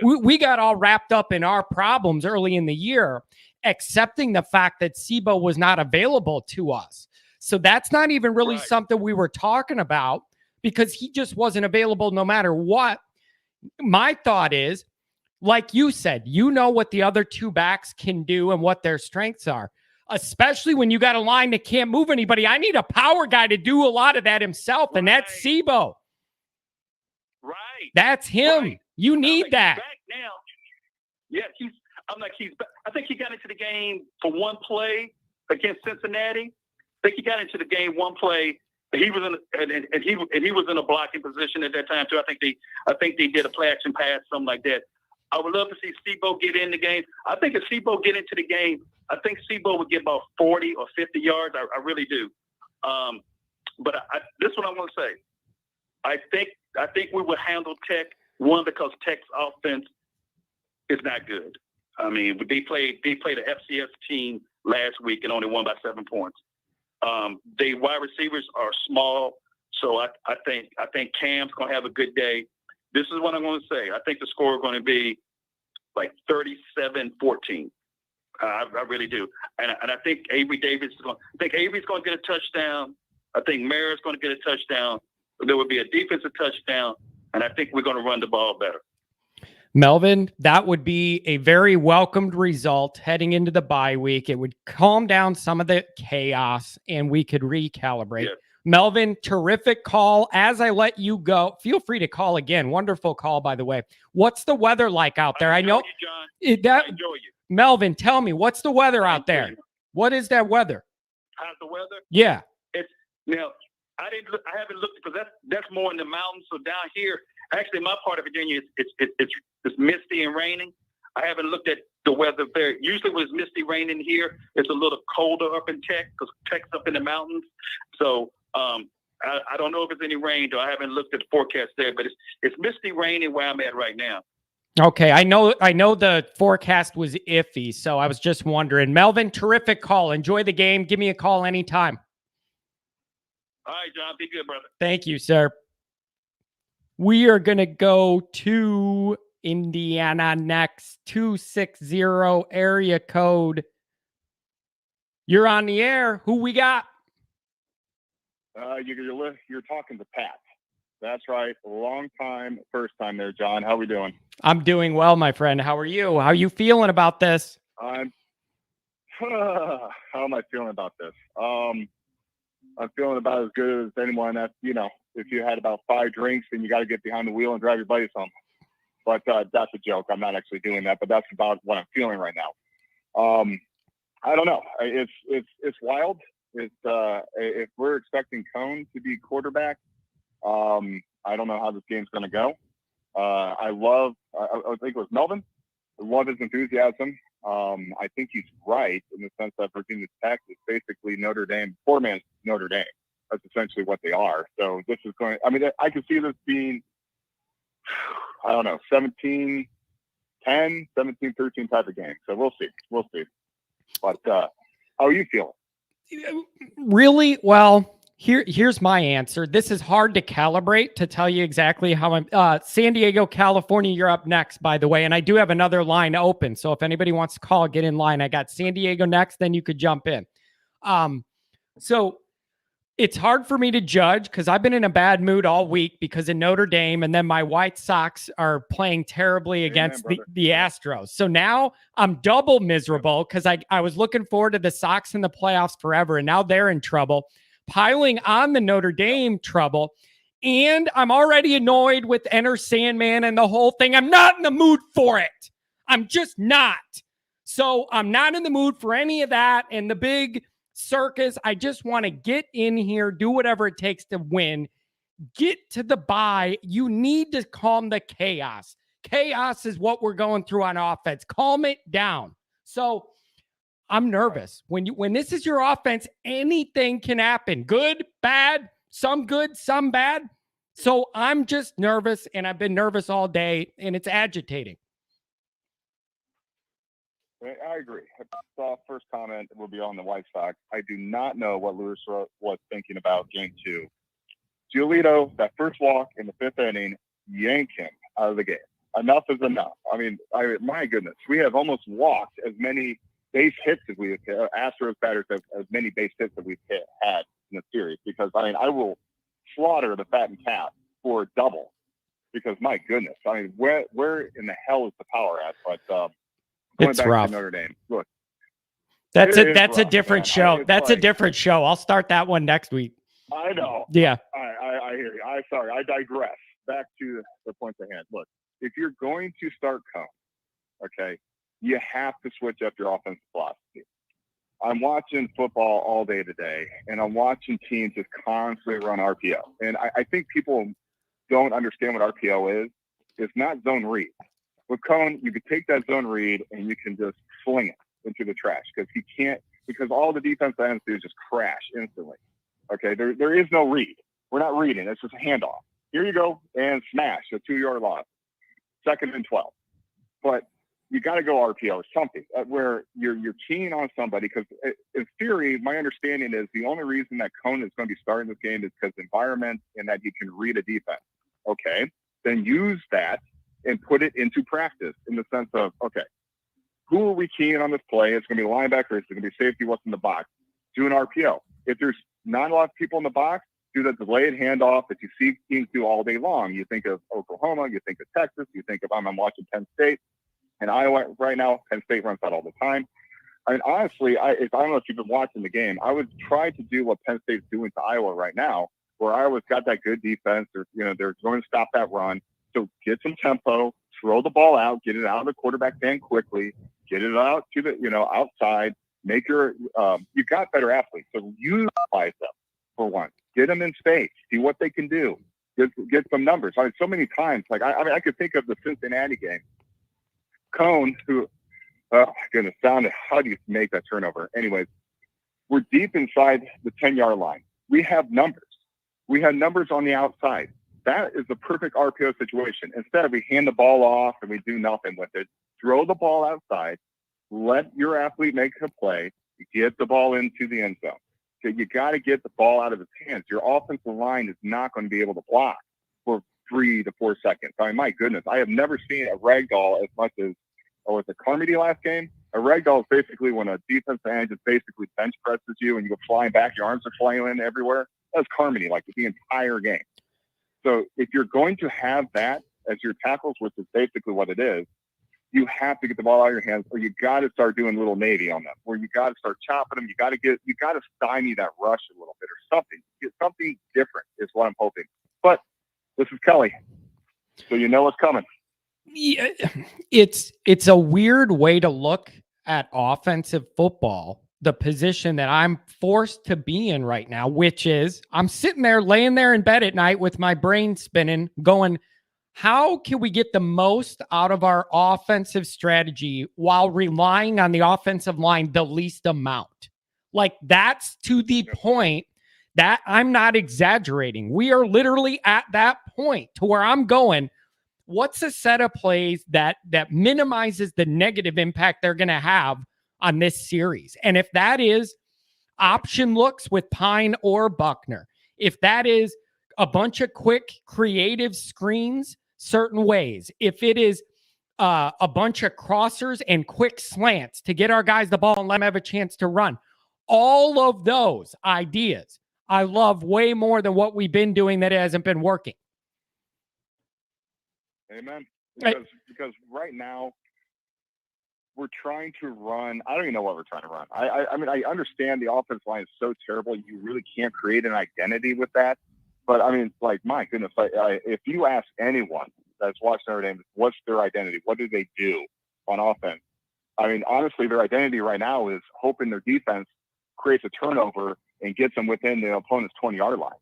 we got all wrapped up in our problems early in the year, accepting the fact that Sibo was not available to us. So that's not even really something we were talking about, because he just wasn't available no matter what. My thought is, like you said, you know what the other two backs can do and what their strengths are, especially when you got a line that can't move anybody. I need a power guy to do a lot of that himself, and that's Sibo.
Right.
That's him.
Right.
You need that.
He's back now. Yeah, he's back. I think he got into the game for one play against Cincinnati. I think he got into the game one play. He was he was in a blocking position at that time too. I think they did a play action pass, something like that. I would love to see Sibo get in the game. I think if Sibo get into the game, I think Sibo would get about 40 or 50 yards. I really do. But this is what I'm going to say. I think we would handle Tech, one, because Tech's offense is not good. I mean, they played a FCS team last week and only won by 7 points. The wide receivers are small, so I think Cam's going to have a good day. This is what I'm going to say. I think the score is going to be like 37-14. I really do, and I think Avery Davis is going. I think Avery's going to get a touchdown. I think Mara's going to get a touchdown. There will be a defensive touchdown, and I think we're going to run the ball better.
Melvin, that would be a very welcomed result heading into the bye week. It would calm down some of the chaos and we could recalibrate. Yeah. Melvin, terrific call. As I let you go, feel free to call again. Wonderful call, by the way. What's the weather like out there? I know
you, John. I enjoy you.
Melvin, tell me, what's the weather out there? What is that weather?
How's the weather?
Yeah.
It's now. I haven't looked, because that's more in the mountains. So down here, actually, my part of Virginia, it's misty and raining. I haven't looked at the weather there. Usually, when it's misty raining here, it's a little colder up in Tech, because Tech's up in the mountains. So I don't know if it's any rain, though. I haven't looked at the forecast there, but it's misty raining where I'm at right now.
Okay, I know the forecast was iffy, so I was just wondering. Melvin, terrific call. Enjoy the game. Give me a call anytime.
All right, John. Be good, brother.
Thank you, sir. We are going to go to Indiana next. 260 area code. You're on the air. Who we got?
You're talking to Pat. That's right. Long time, first time there, John. How we doing?
I'm doing well, my friend. How are you? How are you feeling about this?
How am I feeling about this? I'm feeling about as good as anyone. That, if you had about 5 drinks, then you got to get behind the wheel and drive your buddies home. But that's a joke. I'm not actually doing that, but that's about what I'm feeling right now. I don't know. It's wild. If we're expecting Cone to be quarterback, I don't know how this game's going to go. I think it was Melvin. I love his enthusiasm. I think he's right in the sense that Virginia Tech is basically Notre Dame, poor man's Notre Dame. That's essentially what they are. So this is going, I can see this being, 17-10, 17-13 type of game. So we'll see. But how are you feeling?
Really? Well, here's my answer. This is hard to calibrate to tell you exactly how I'm. San Diego, California, you're up next, by the way. And I do have another line open. So if anybody wants to call, get in line. I got San Diego next, then you could jump in. So it's hard for me to judge because I've been in a bad mood all week because of Notre Dame. And then my White Sox are playing terribly against the Astros. So now I'm double miserable because I was looking forward to the Sox in the playoffs forever. And now they're in trouble, piling on the Notre Dame trouble. And I'm already annoyed with Enter Sandman and the whole thing. I'm not in the mood for it. I'm just not. So I'm not in the mood for any of that. And the big circus, I just want to get in here, do whatever it takes to win, get to the bye. You need to calm the chaos. Chaos is what we're going through on offense. Calm it down. So I'm nervous. When this is your offense, anything can happen. Good, bad, some good, some bad. So I'm just nervous, and I've been nervous all day, and it's agitating.
I agree. First comment will be on the White Sox. I do not know what Lewis was thinking about Game 2. Giolito, that first walk in the 5th inning, yanked him out of the game. Enough is enough. I mean, my goodness, we have almost walked as many base hits as we have. Astros batters have as many base hits that we've had in the series. Because I will slaughter the fattened calf for a double. Because my goodness, where in the hell is the power at? But going
It's
back
rough.
to Notre Dame, look,
that's
rough,
a different
man.
show. That's a different show. I'll start that one next week.
I know.
Yeah.
I hear you. Sorry, I digress. Back to the point at hand. Look, if you're going to start Cone, okay, you have to switch up your offensive philosophy. I'm watching football all day today, and I'm watching teams just constantly run RPO. And I think people don't understand what RPO is. It's not zone read. With Cone, you can take that zone read and you can just fling it into the trash because all the defensive ends do is just crash instantly. Okay, there is no read. We're not reading. It's just a handoff. Here you go, and smash, a 2-yard loss. 2nd and 12. But you got to go RPO or something where you're keying on somebody because in theory, my understanding is the only reason that Cone is going to be starting this game is because environment and that he can read a defense. Okay, then use that and put it into practice in the sense of, okay, who are we keying on this play? It's going to be linebacker. It's going to be safety. What's in the box? Do an RPO. If there's not a lot of people in the box, do the delayed handoff that you see teams do all day long. You think of Oklahoma, you think of Texas, you think of I'm watching Penn State and Iowa right now. Penn State runs that all the time. I mean, honestly, I don't know if you've been watching the game. I would try to do what Penn State's doing to Iowa right now, where Iowa's got that good defense. They're going to stop that run. So get some tempo, throw the ball out, get it out of the quarterback stand quickly, get it out to the outside. Make your you got better athletes, so utilize them for one. Get them in space, see what they can do. Get some numbers. So many times, I could think of the Cincinnati game. Cone, who, oh my goodness, how do you make that turnover? Anyways, we're deep inside the 10-yard line. We have numbers. We have numbers on the outside. That is the perfect RPO situation. Instead, we hand the ball off and we do nothing with it. Throw the ball outside. Let your athlete make a play. Get the ball into the end zone. So you got to get the ball out of his hands. Your offensive line is not going to be able to block for 3 to 4 seconds. My goodness, I have never seen a ragdoll as much as was it Carmody last game? A ragdoll is basically when a defensive end just basically bench presses you and you go flying back. Your arms are flailing everywhere. That's Carmody, the entire game. So if you're going to have that as your tackles, which is basically what it is, you have to get the ball out of your hands, or you got to start doing little Navy on them, where you got to start chopping them. You got to stymie that rush a little bit or something. Get something different is what I'm hoping. But this is Kelly, so you know what's coming.
Yeah, it's a weird way to look at offensive football, the position that I'm forced to be in right now, which is I'm sitting there, laying there in bed at night with my brain spinning, going, how can we get the most out of our offensive strategy while relying on the offensive line the least amount? That's to the point that I'm not exaggerating. We are literally at that point to where I'm going, what's a set of plays that minimizes the negative impact they're going to have on this series? And if that is option looks with Pine or Buckner, if that is a bunch of quick creative screens certain ways, if it is a bunch of crossers and quick slants to get our guys the ball and let them have a chance to run, all of those ideas I love way more than what we've been doing that hasn't been working.
Amen. Because right now we're trying to run. I don't even know what we're trying to run. I mean, I understand the offensive line is so terrible. You really can't create an identity with that. But I mean, my goodness, if you ask anyone that's watched Notre Dame, what's their identity? What do they do on offense? I mean, honestly, their identity right now is hoping their defense creates a turnover and gets them within the opponent's 20-yard line.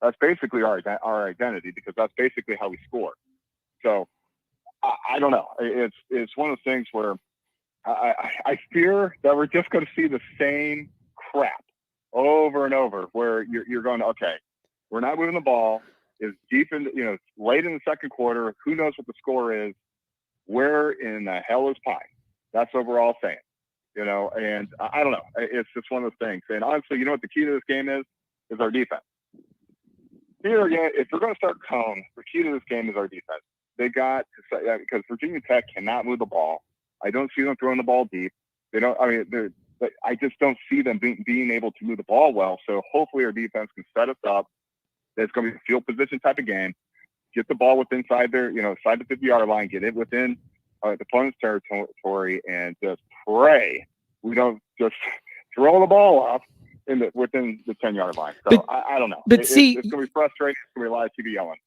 That's basically our identity, because that's basically how we score. So I don't know. It's one of those things where I fear that we're just going to see the same crap over and over, where you're going, okay, we're not moving the ball. is deep in, late in the second quarter. Who knows what the score is? Where in the hell is Pine? That's what we're all saying, and I don't know. It's just one of those things. And honestly, you know what the key to this game is our defense. Here again, if we're going to start Cone, the key to this game is our defense. They got to say, because Virginia Tech cannot move the ball. I don't see them throwing the ball deep. They don't. I mean, I just don't see them being able to move the ball well. So hopefully our defense can set us up. It's going to be a field position type of game. Get the ball within inside their, side the 50-yard line. Get it within the opponent's territory, and just pray we don't just throw the ball off within the 10-yard line. So I don't know.
But
it's going to be frustrating. It's going to be a lot of TV yelling.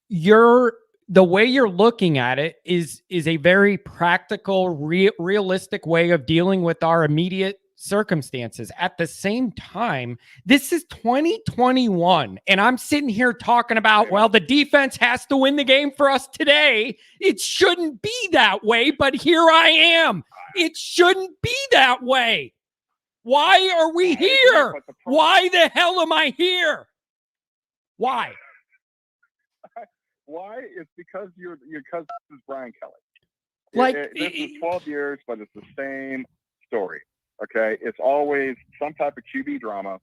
The way you're looking at it is a very practical, realistic way of dealing with our immediate circumstances. At the same time, this is 2021, and I'm sitting here talking about, well, the defense has to win the game for us today. It shouldn't be that way, but here I am. It shouldn't be that way. Why are we here? Why the hell am I here? Why?
Why? It's because your cousin is Brian Kelly. This is 12 years, but it's the same story. Okay, it's always some type of QB drama.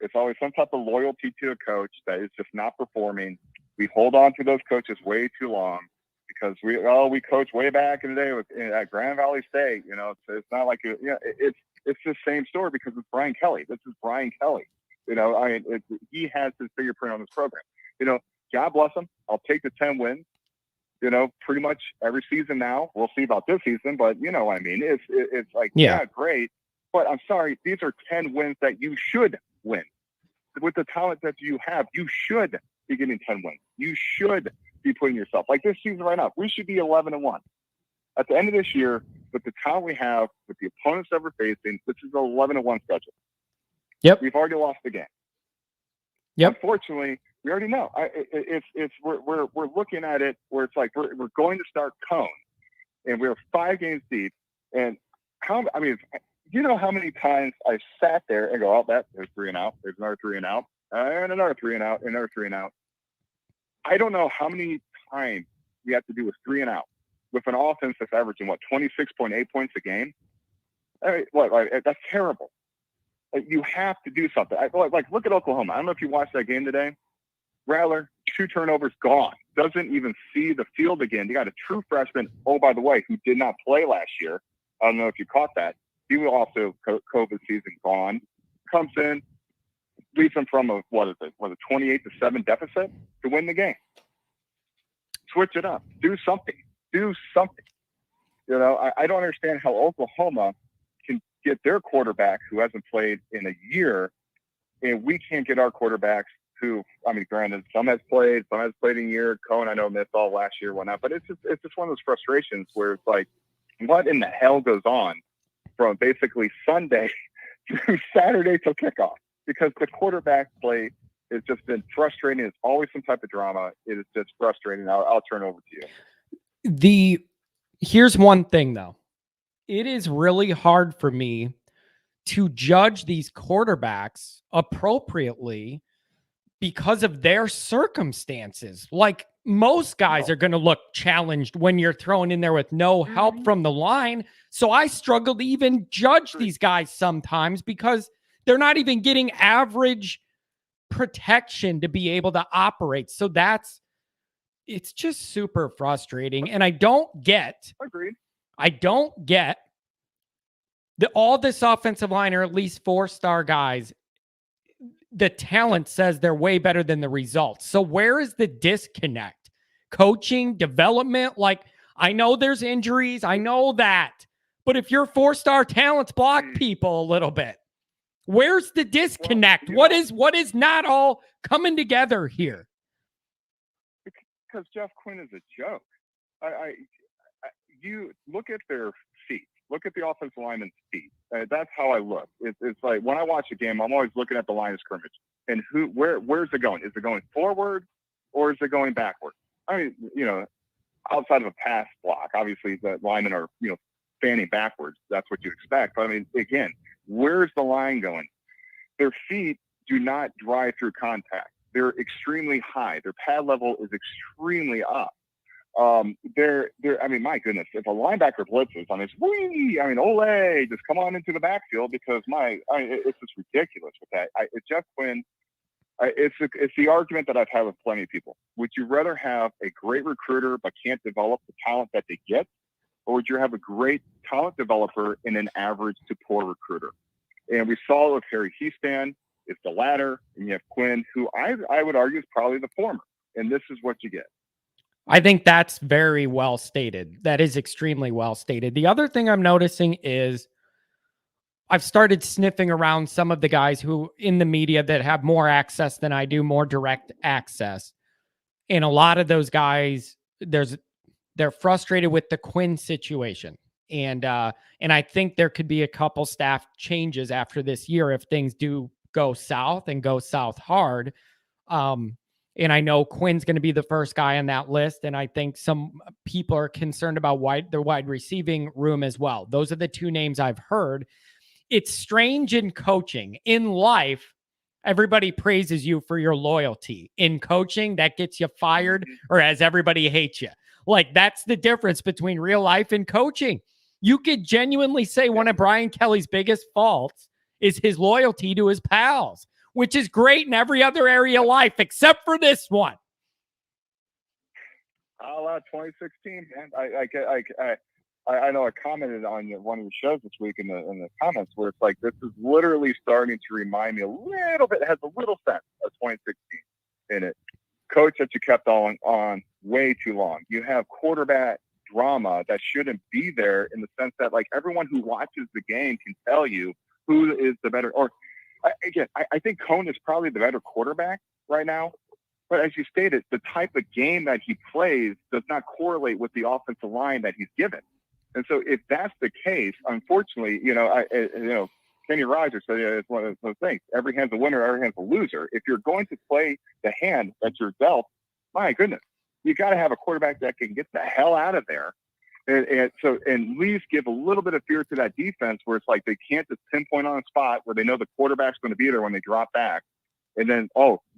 It's always some type of loyalty to a coach that is just not performing. We hold on to those coaches way too long because we coached way back in the day at Grand Valley State. It's not like it's the same story because it's Brian Kelly. This is Brian Kelly. He has his fingerprint on this program. God bless him. I'll take the 10 wins. Pretty much every season now. We'll see about this season, but you know what I mean. It's like, yeah, great. But I'm sorry, these are 10 wins that you should win. With the talent that you have, you should be getting 10 wins. You should be putting yourself, like this season right now, we should be 11-1. At the end of this year, with the talent we have, with the opponents that we're facing, this is an 11-1 schedule.
Yep.
We've already lost the game.
Yep.
Unfortunately, we already know. We're looking at it where it's like we're going to start Cone, and we're 5 games deep. And you know how many times I sat there and go, "Oh, there's 3 and out. There's another 3 and out, and another 3 and out, and another 3 and out." I don't know how many times we have to do with 3 and out with an offense that's averaging 26.8 points a game. That's terrible. You have to do something. Look at Oklahoma. I don't know if you watched that game today. Rattler, 2 turnovers, gone. Doesn't even see the field again. You got a true freshman, oh, by the way, who did not play last year. I don't know if you caught that. He was also COVID season gone. Comes in, leads them from a 28-7 deficit to win the game. Switch it up. Do something. I don't understand how Oklahoma can get their quarterback who hasn't played in a year, and we can't get our quarterbacks who, granted, some has played in a year. Cohen, I know, missed all last year, whatnot, but it's just one of those frustrations where it's like, what in the hell goes on from basically Sunday through Saturday till kickoff? Because the quarterback play has just been frustrating. It's always some type of drama. It is just frustrating. I'll turn over to you.
Here's one thing, though. It is really hard for me to judge these quarterbacks appropriately because of their circumstances. Like, most guys are going to look challenged when you're thrown in there with no help from the line. So I struggle to even judge these guys sometimes because they're not even getting average protection to be able to operate. So it's just super frustrating. And I don't get all this offensive line, or at least 4-star guys, the talent says they're way better than the results. So where is the disconnect? Coaching, development? I know there's injuries. I know that. But if your 4-star talents block people a little bit, where's the disconnect? What is not all coming together here?
Because Jeff Quinn is a joke. You look at their feet. Look at the offensive lineman's feet. That's how I look. It's like when I watch a game, I'm always looking at the line of scrimmage and where's it going? Is it going forward or is it going backward? Outside of a pass block, obviously the linemen are, fanning backwards. That's what you expect. But again, where's the line going? Their feet do not drive through contact. they're extremely high. Their pad level is extremely up. I mean, my goodness, if a linebacker blitzes, Ole, just come on into the backfield because it's just ridiculous with that. Jeff Quinn, it's the argument that I've had with plenty of people. Would you rather have a great recruiter but can't develop the talent that they get, or would you have a great talent developer and an average to poor recruiter? And we saw with Harry Heastan, it's the latter, and you have Quinn, who I would argue is probably the former. And this is what you get.
I think that's very well stated. That is extremely well stated. The other thing I'm noticing is I've started sniffing around some of the guys who in the media that have more access than I do, more direct access. And a lot of those guys, they're frustrated with the Quinn situation. And I think there could be a couple staff changes after this year if things do go south and go south hard. And I know Quinn's going to be the first guy on that list. And I think some people are concerned about the wide receiving room as well. Those are the two names I've heard. It's strange in coaching. In life, everybody praises you for your loyalty. In coaching, that gets you fired, or as everybody hates you. Like, that's the difference between real life and coaching. You could genuinely say one of Brian Kelly's biggest faults is his loyalty to his pals, which is great in every other area of life except for this one.
2016, man. I know I commented on one of your shows this week in the comments where it's like, this is literally starting to remind me a little bit, it has a little sense of 2016 in it. Coach that you kept on way too long. You have quarterback drama that shouldn't be there, in the sense that, like, everyone who watches the game can tell you who is the better, or I think Cone is probably the better quarterback right now. But as you stated, the type of game that he plays does not correlate with the offensive line that he's given. And so if that's the case, unfortunately, Kenny Rogers said, it's one of those things. Every hand's a winner, every hand's a loser. If you're going to play the hand that you're dealt, my goodness, you got to have a quarterback that can get the hell out of there. And at least give a little bit of fear to that defense, where it's like they can't just pinpoint on a spot where they know the quarterback's going to be there when they drop back. And then,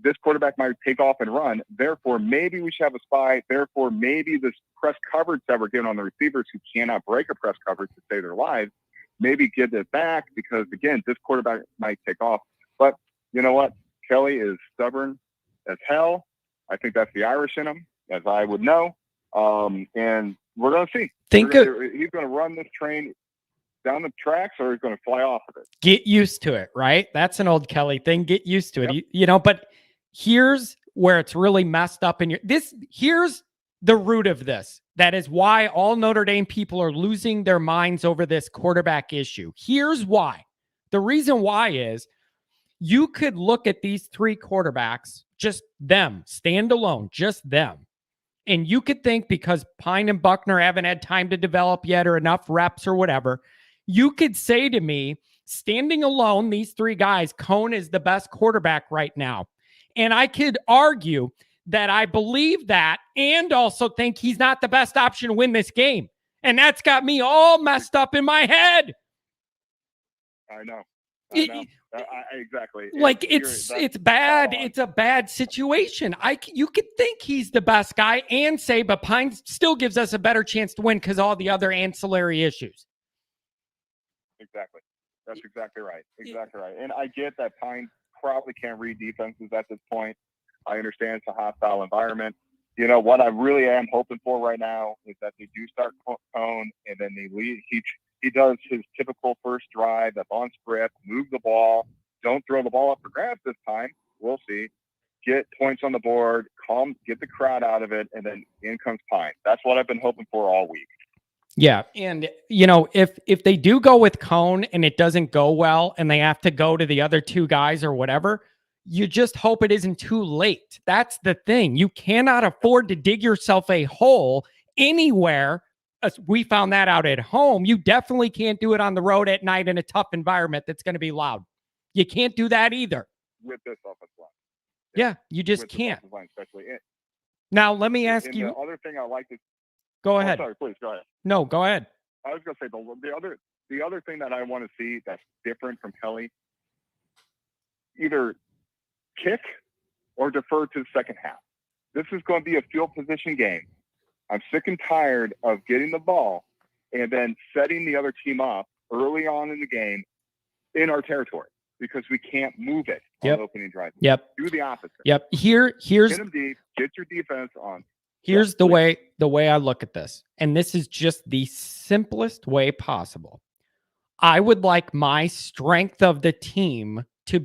this quarterback might take off and run. Therefore, maybe we should have a spy. Therefore, maybe this press coverage that we're getting on the receivers who cannot break a press coverage to save their lives, maybe get it back, because, again, this quarterback might take off. But you know what? Kelly is stubborn as hell. I think that's the Irish in him, as I would know. And we're going to see. He's going to run this train down the tracks, or he's going to fly off of it.
Get used to it, right? That's an old Kelly thing. Get used to it. Yep. But here's where it's really messed up here's the root of this. That is why all Notre Dame people are losing their minds over this quarterback issue. Here's why. The reason why is you could look at these three quarterbacks, just them, stand alone, just them. And you could think, because Pine and Buckner haven't had time to develop yet, or enough reps or whatever, you could say to me, standing alone, these three guys, Cone is the best quarterback right now. And I could argue that I believe that, and also think he's not the best option to win this game. And that's got me all messed up in my head.
I know. Exactly.
Like, it's bad. It's a bad situation. You could think he's the best guy and say, but Pine still gives us a better chance to win because all the other ancillary issues.
Exactly. That's exactly right. Exactly right. And I get that Pine probably can't read defenses at this point. I understand it's a hostile environment. You know, what I really am hoping for right now is that they do start Cone, and then they lead. He does his typical first drive that's on script, move the ball, don't throw the ball up for grabs this time. We'll see. Get points on the board, get the crowd out of it, and then in comes Pine. That's what I've been hoping for all week.
Yeah. And, if they do go with Cone and it doesn't go well and they have to go to the other two guys or whatever, you just hope it isn't too late. That's the thing. You cannot afford to dig yourself a hole anywhere. We found that out at home. You definitely can't do it on the road at night in a tough environment that's going to be loud. You can't do that either.
With this offensive line.
Yeah, you just can't.
Line, especially.
Now, let me ask you.
The other thing I like to...
Go ahead.
Sorry, please, go ahead.
No, go ahead.
I was going to say, the other thing that I want to see that's different from Kelly, either kick or defer to the second half. This is going to be a field position game. I'm sick and tired of getting the ball and then setting the other team up early on in the game in our territory because we can't move it on opening drive.
Yep.
Do the opposite.
Yep. Here's
get them deep, get your defense on.
Here's the way I look at this, and this is just the simplest way possible. I would like my strength of the team to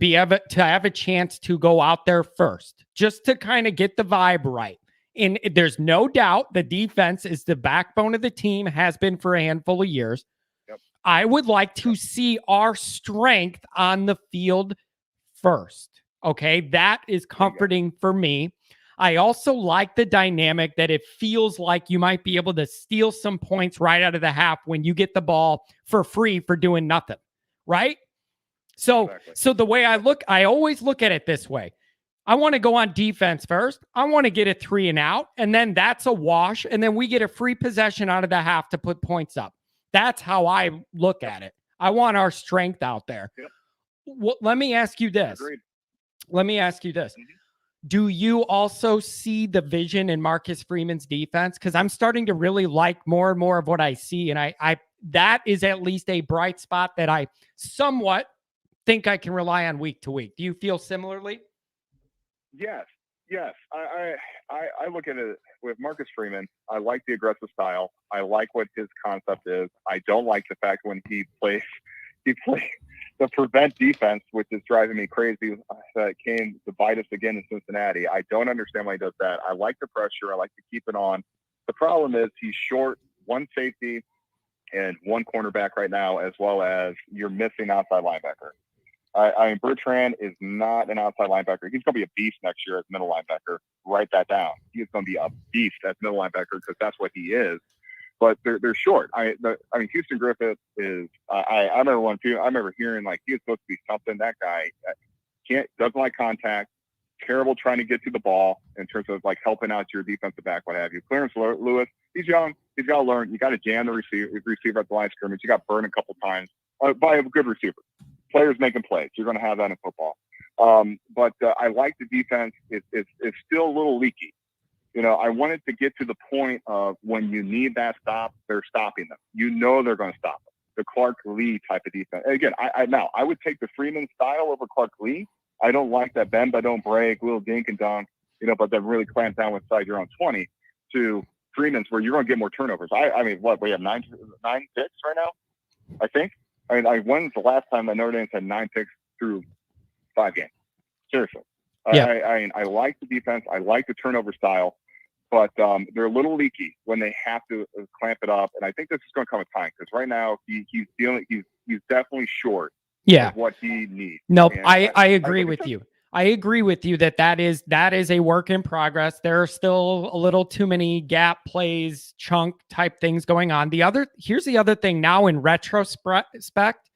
have a chance to go out there first, just to kind of get the vibe right. And there's no doubt the defense is the backbone of the team, has been for a handful of years.
Yep.
I would like to see our strength on the field first. Okay, that is comforting for me. I also like the dynamic that it feels like you might be able to steal some points right out of the half when you get the ball for free for doing nothing, right? So the way I always look at it this way. I want to go on defense first. I want to get a 3 and out, and then that's a wash, and then we get a free possession out of the half to put points up. That's how I look at it. I want our strength out there. Well, let me ask you this.
Agreed.
Do you also see the vision in Marcus Freeman's defense? Because I'm starting to really like more and more of what I see. And I that is at least a bright spot that I somewhat think I can rely on week to week. Do you feel similarly?
Yes. I look at it with Marcus Freeman. I like the aggressive style. I like what his concept is. I don't like the fact when he plays the prevent defense, which is driving me crazy. That came to bite us again in Cincinnati. I don't understand why he does that. I like the pressure. I like to keep it on. The problem is he's short one safety and one cornerback right now, as well as you're missing outside linebacker. I mean, Bertrand is not an outside linebacker. He's going to be a beast next year as middle linebacker. Write that down. He's going to be a beast as middle linebacker because that's what he is. But they're short. I mean, Houston Griffith is. I remember hearing like he was supposed to be something. That guy doesn't like contact. Terrible trying to get to the ball in terms of like helping out your defensive back, what have you. Clarence Lewis, he's young. He's got to learn. You got to jam the receiver at the line of scrimmage. You got burned a couple times by a good receiver. Players making plays. You're going to have that in football. But I like the defense. It's still a little leaky. You know, I wanted to get to the point of when you need that stop, they're stopping them. You know they're going to stop them. The Clark Lee type of defense. And again, I would take the Freeman style over Clark Lee. I don't like that bend but don't break, little dink and dunk, but then really clamp down inside your own 20 to Freeman's where you're going to get more turnovers. I mean, we have nine picks right now, I think. I mean, when's the last time that Notre Dame's had 9 picks through 5 games? Seriously.
Yeah.
I like the defense. I like the turnover style, but they're a little leaky when they have to clamp it up. And I think this is going to come a time because right now he's definitely short.
Yeah.
Of what he needs.
Nope. I agree with you. I agree with you that is a work in progress. There are still a little too many gap plays, chunk type things going on. Here's the other thing now in retrospect,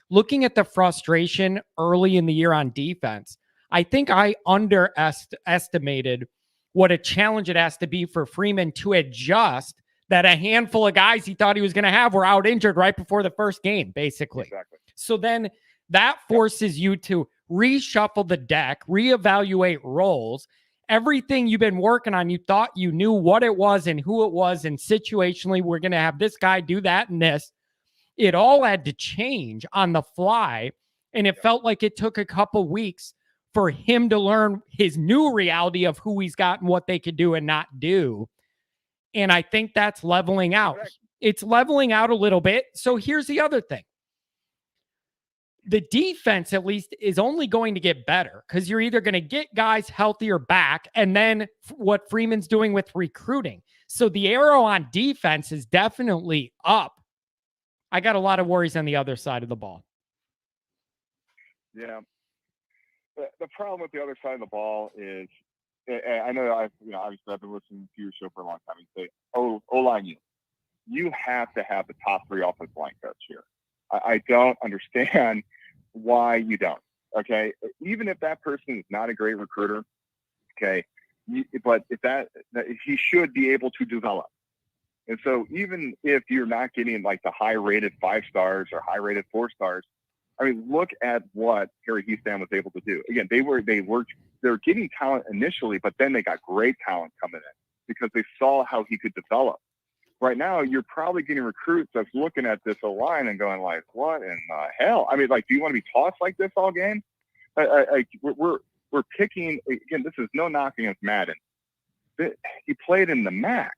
looking at the frustration early in the year on defense, I think I underestimated what a challenge it has to be for Freeman to adjust that a handful of guys he thought he was going to have were out injured right before the first game, basically.
Exactly.
So then that forces you to reshuffle the deck, reevaluate roles. Everything you've been working on, you thought you knew what it was and who it was, and situationally, we're going to have this guy do that and this. It all had to change on the fly, and it felt like it took a couple weeks for him to learn his new reality of who he's got and what they could do and not do. And I think that's leveling out. It's leveling out a little bit. So here's the other thing. The defense, at least, is only going to get better because you're either going to get guys healthier back and then what Freeman's doing with recruiting. So the arrow on defense is definitely up. I got a lot of worries on the other side of the ball.
Yeah. The problem with the other side of the ball is, I know obviously I've been listening to your show for a long time. You say, O-line, you have to have the top 3 offensive line coach here. I don't understand why you don't. Okay, even if that person is not a great recruiter, okay, but if he should be able to develop. And so even if you're not getting like the high-rated 5 stars or high-rated 4 stars, I mean, look at what Harry Hiestand was able to do. Again, they worked they're getting talent initially, but then they got great talent coming in because they saw how he could develop. Right now, you're probably getting recruits that's looking at this O-line and going like, what in the hell? I mean, like, do you want to be tossed like this all game? We're picking, again, this is no knock against Madden. He played in the MAC,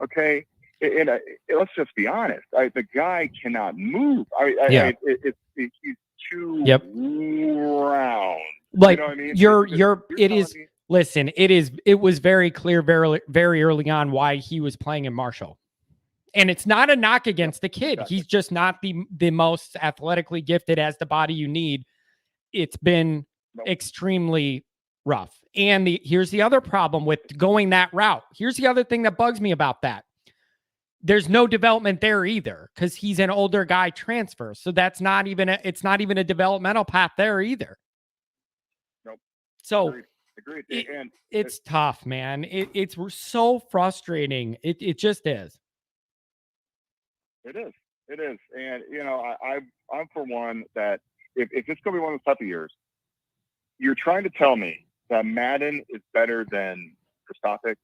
okay? And let's just be honest. The guy cannot move. He's too round.
Like,
you know what I mean?
Listen, it was very clear very, very early on why he was playing in Marshall. And it's not a knock against the kid.
Exactly.
He's just not the most athletically gifted, as the body you need. It's been extremely rough. And here's the other problem with going that route. Here's the other thing that bugs me about that. There's no development there either, because he's an older guy transfer. So that's not even a developmental path there either.
Nope.
So
Agreed.
It's tough, man. It's so frustrating. It just is.
It is. And, I'm for one that if it's going to be one of those type of years, you're trying to tell me that Madden is better than Kristofic,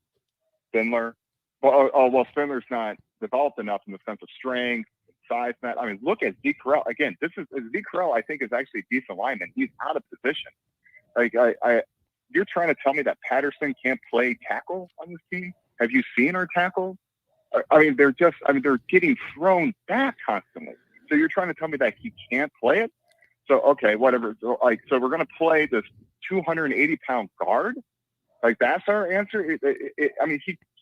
Spindler. Well, Spindler's not developed enough in the sense of strength, size. I mean, look at Zeke Corral. Again, Zeke Corral, I think, is actually a decent lineman. He's out of position. Like, you're trying to tell me that Patterson can't play tackle on this team? Have you seen our tackles? I mean, they're getting thrown back constantly. So you're trying to tell me that he can't play it? So, okay, whatever. So we're going to play this 280-pound guard? Like, that's our answer?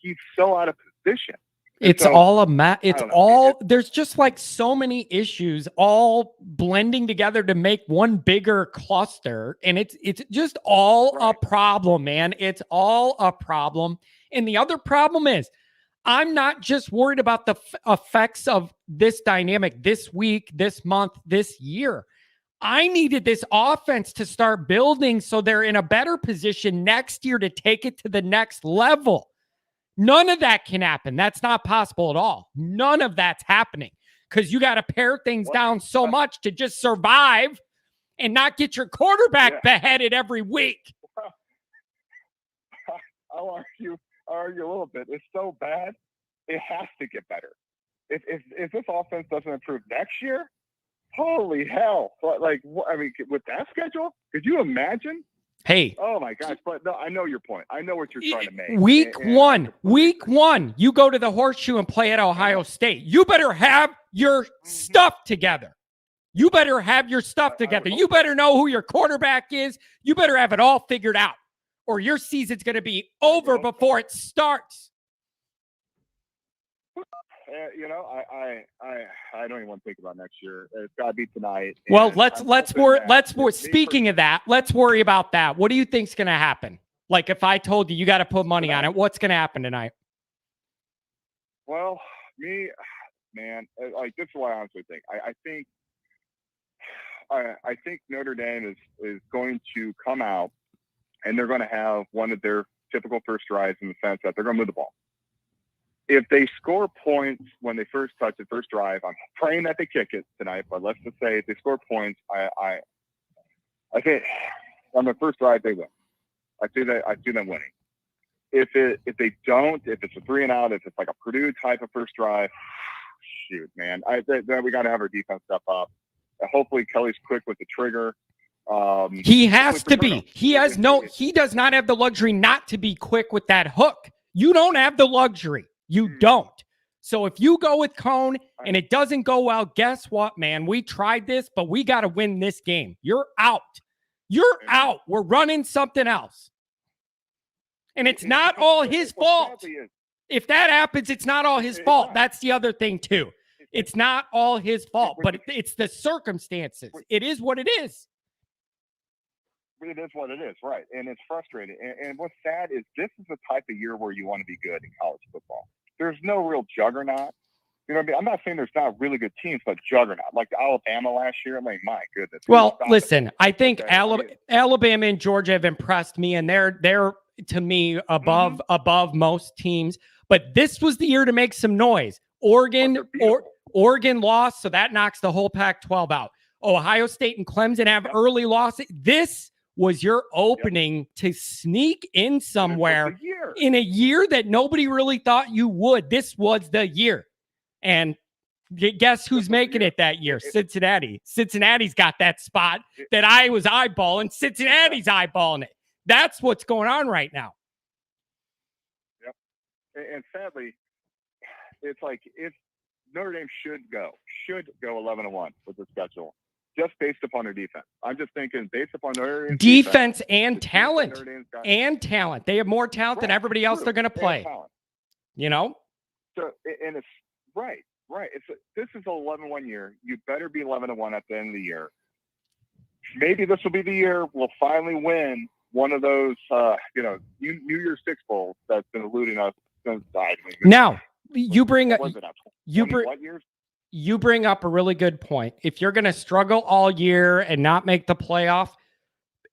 He's so out of position.
It's
so,
all there's just like so many issues all blending together to make one bigger cluster. And it's just all a problem, man. It's all a problem. And the other problem is, I'm not just worried about the effects of this dynamic this week, this month, this year. I needed this offense to start building so they're in a better position next year to take it to the next level. None of that can happen. That's not possible at all. None of that's happening because you got to pare things down so much to just survive and not get your quarterback beheaded every week.
I'll argue a little bit. It's so bad, it has to get better. If this offense doesn't improve next year, holy hell! Like, I mean, with that schedule, could you imagine?
Hey,
oh my gosh! But no, I know your point. I know what you're trying to make.
Week one, you go to the Horseshoe and play at Ohio State. You better have your stuff together. You better have your stuff together. You better know who your quarterback is. You better have it all figured out, or your season's going to be over before it starts.
I don't even want to think about next year. It's got to be tonight.
Well, let's worry. Speaking of that, let's worry about that. What do you think's going to happen? Like, if I told you got to put money on it, what's going to happen tonight?
Well, man, like, this is what I honestly think. I think Notre Dame is going to come out and they're going to have one of their typical first drives in the sense that they're going to move the ball. If they score points when they first touch the first drive, I'm praying that they kick it tonight, but let's just say if they score points, I think on the first drive they win. I see them winning. If they don't, if it's a 3-and-out, if it's like a Purdue type of first drive, shoot, man, then we got to have our defense step up. Hopefully Kelly's quick with the trigger.
He has to be. He does not have the luxury not to be quick with that hook. You don't have the luxury. You don't. So if you go with Cone and it doesn't go well, guess what, man? We tried this, but we got to win this game. You're out. You're out. We're running something else. And it's not all his fault. If that happens, it's not all his fault. That's the other thing, too. It's not all his fault, but it's the circumstances. It is what it is.
It is what it is, right? And it's frustrating. And what's sad is this is the type of year where you want to be good in college football. There's no real juggernaut. You know what I mean? I'm not saying there's not really good teams, but juggernaut. Like Alabama last year, I mean, my goodness.
Well, listen, I think Alabama and Georgia have impressed me, and they're to me above most teams. But this was the year to make some noise. Oregon lost, so that knocks the whole Pac-12 out. Ohio State and Clemson have early losses. This was your opening to sneak in somewhere in a year that nobody really thought you would. This was the year. And guess who's making it that year? Cincinnati. Cincinnati's got that spot that I was eyeballing. Cincinnati's eyeballing it. That's what's going on right now.
Yep. And sadly, it's like if Notre Dame should go 11-1 with the schedule, just based upon their defense. I'm just thinking based upon their
defense and talent. And talent. They have more talent than everybody else they're going to play. You know?
So, and it's right. This is an 11-1 year. You better be 11-1 at the end of the year. Maybe this will be the year we'll finally win one of those, New Year's Six bowls that's been eluding us since I mean,
now. You bring up a really good point. If you're going to struggle all year and not make the playoff,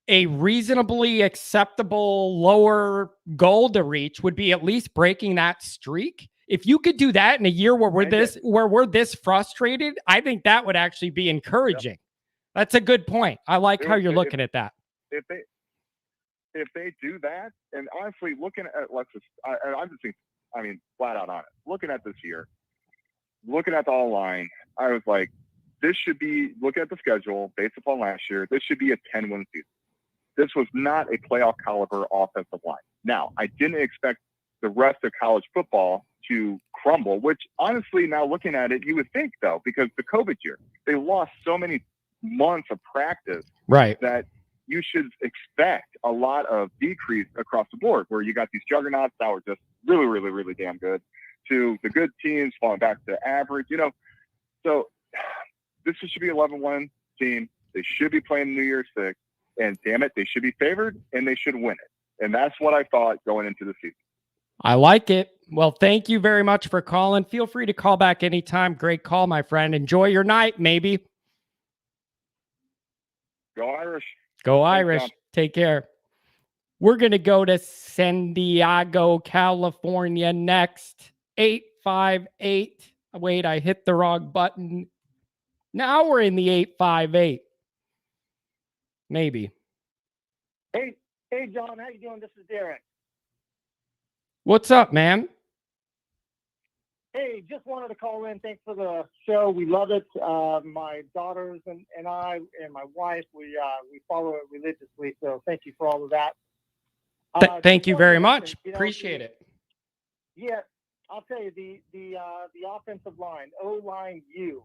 a reasonably acceptable lower goal to reach would be at least breaking that streak. If you could do that in a year where we're this frustrated, I think that would actually be encouraging. Yep. That's a good point. I like how you're looking at that.
If they do that, and honestly, looking at I'm just thinking, flat out honest. Looking at this year, looking at the all line, I was like, this should be, looking at the schedule based upon last year, this should be a 10-win season. This was not a playoff caliber offensive line. Now, I didn't expect the rest of college football to crumble, which honestly, now looking at it, you would think though, because the COVID year, they lost so many months of practice that you should expect a lot of decrease across the board, where you got these juggernauts that were just really, really, really damn good, to the good teams falling back to average, So this should be 11-1 team. They should be playing New Year's Six, and damn it, they should be favored and they should win it. And that's what I thought going into the season.
I like it. Well, thank you very much for calling. Feel free to call back anytime. Great call, my friend. Enjoy your night, maybe.
Go Irish.
Go Irish. Take care. We're going to go to San Diego, California next. 858. Wait, I hit the wrong button. Now we're in the 858. Maybe.
Hey, John. How you doing? This is Derek.
What's up, man?
Hey, just wanted to call in. Thanks for the show. We love it. My daughters and I and my wife, we follow it religiously. So thank you for all of that.
Thank you very much. Appreciate it.
Yeah, I'll tell you, the offensive line, O-line U,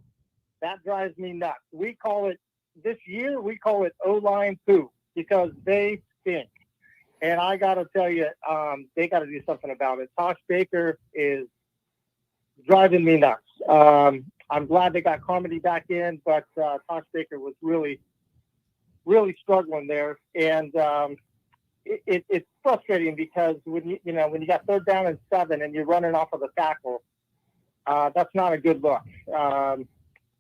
that drives me nuts. We call it this year. We call it O-line poo because they stink. And I got to tell you, they got to do something about it. Tosh Baker is driving me nuts. I'm glad they got Carmody back in, but Tosh Baker was really, really struggling there. And it's frustrating because when you got 3rd down and 7 and you're running off of the tackle, that's not a good look.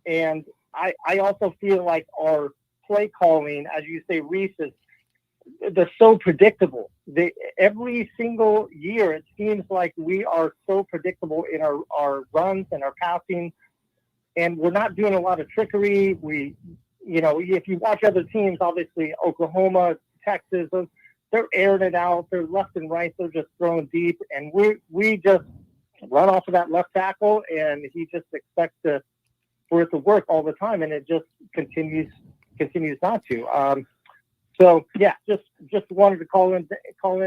And I also feel like our play calling, as you say, Reese's, they're so predictable. Every single year, it seems like we are so predictable in our runs and our passing, and we're not doing a lot of trickery. If you watch other teams, obviously Oklahoma, Texas, they're airing it out. They're left and right. They're just throwing deep, and we just run off of that left tackle, and he just expects for it to work all the time, and it just continues not to. So yeah, just wanted to call in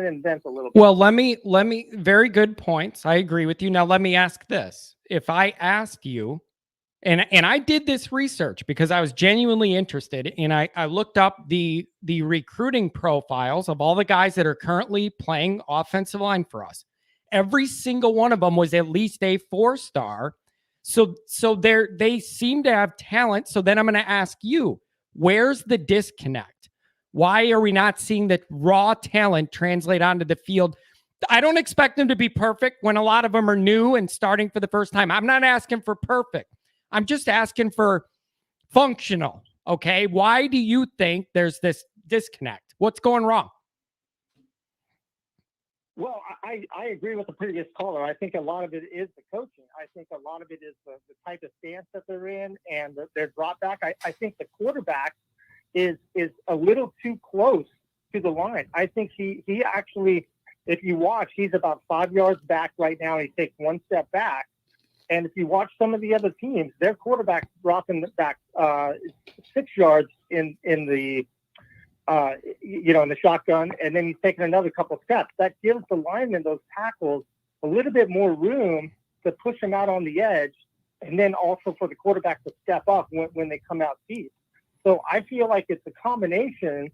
and vent a little bit.
Well, let me very good points. I agree with you. Now let me ask this. If I ask you, and I did this research because I was genuinely interested, and I looked up the recruiting profiles of all the guys that are currently playing offensive line for us. Every single one of them was at least a 4-star. So they seem to have talent. So then I'm going to ask you, where's the disconnect? Why are we not seeing that raw talent translate onto the field? I don't expect them to be perfect when a lot of them are new and starting for the first time. I'm not asking for perfect. I'm just asking for functional. Okay. Why do you think there's this disconnect? What's going wrong?
Well, I agree with the previous caller. I think a lot of it is the coaching. I think a lot of it is the type of stance that they're in and their drop back. I think the quarterback, is a little too close to the line. I think he actually, if you watch, he's about 5 yards back right now. He takes one step back. And if you watch some of the other teams, their quarterback's dropping back 6 yards in the in the shotgun, and then he's taking another couple steps. That gives the linemen, those tackles, a little bit more room to push them out on the edge, and then also for the quarterback to step up when they come out deep. So I feel like it's a combination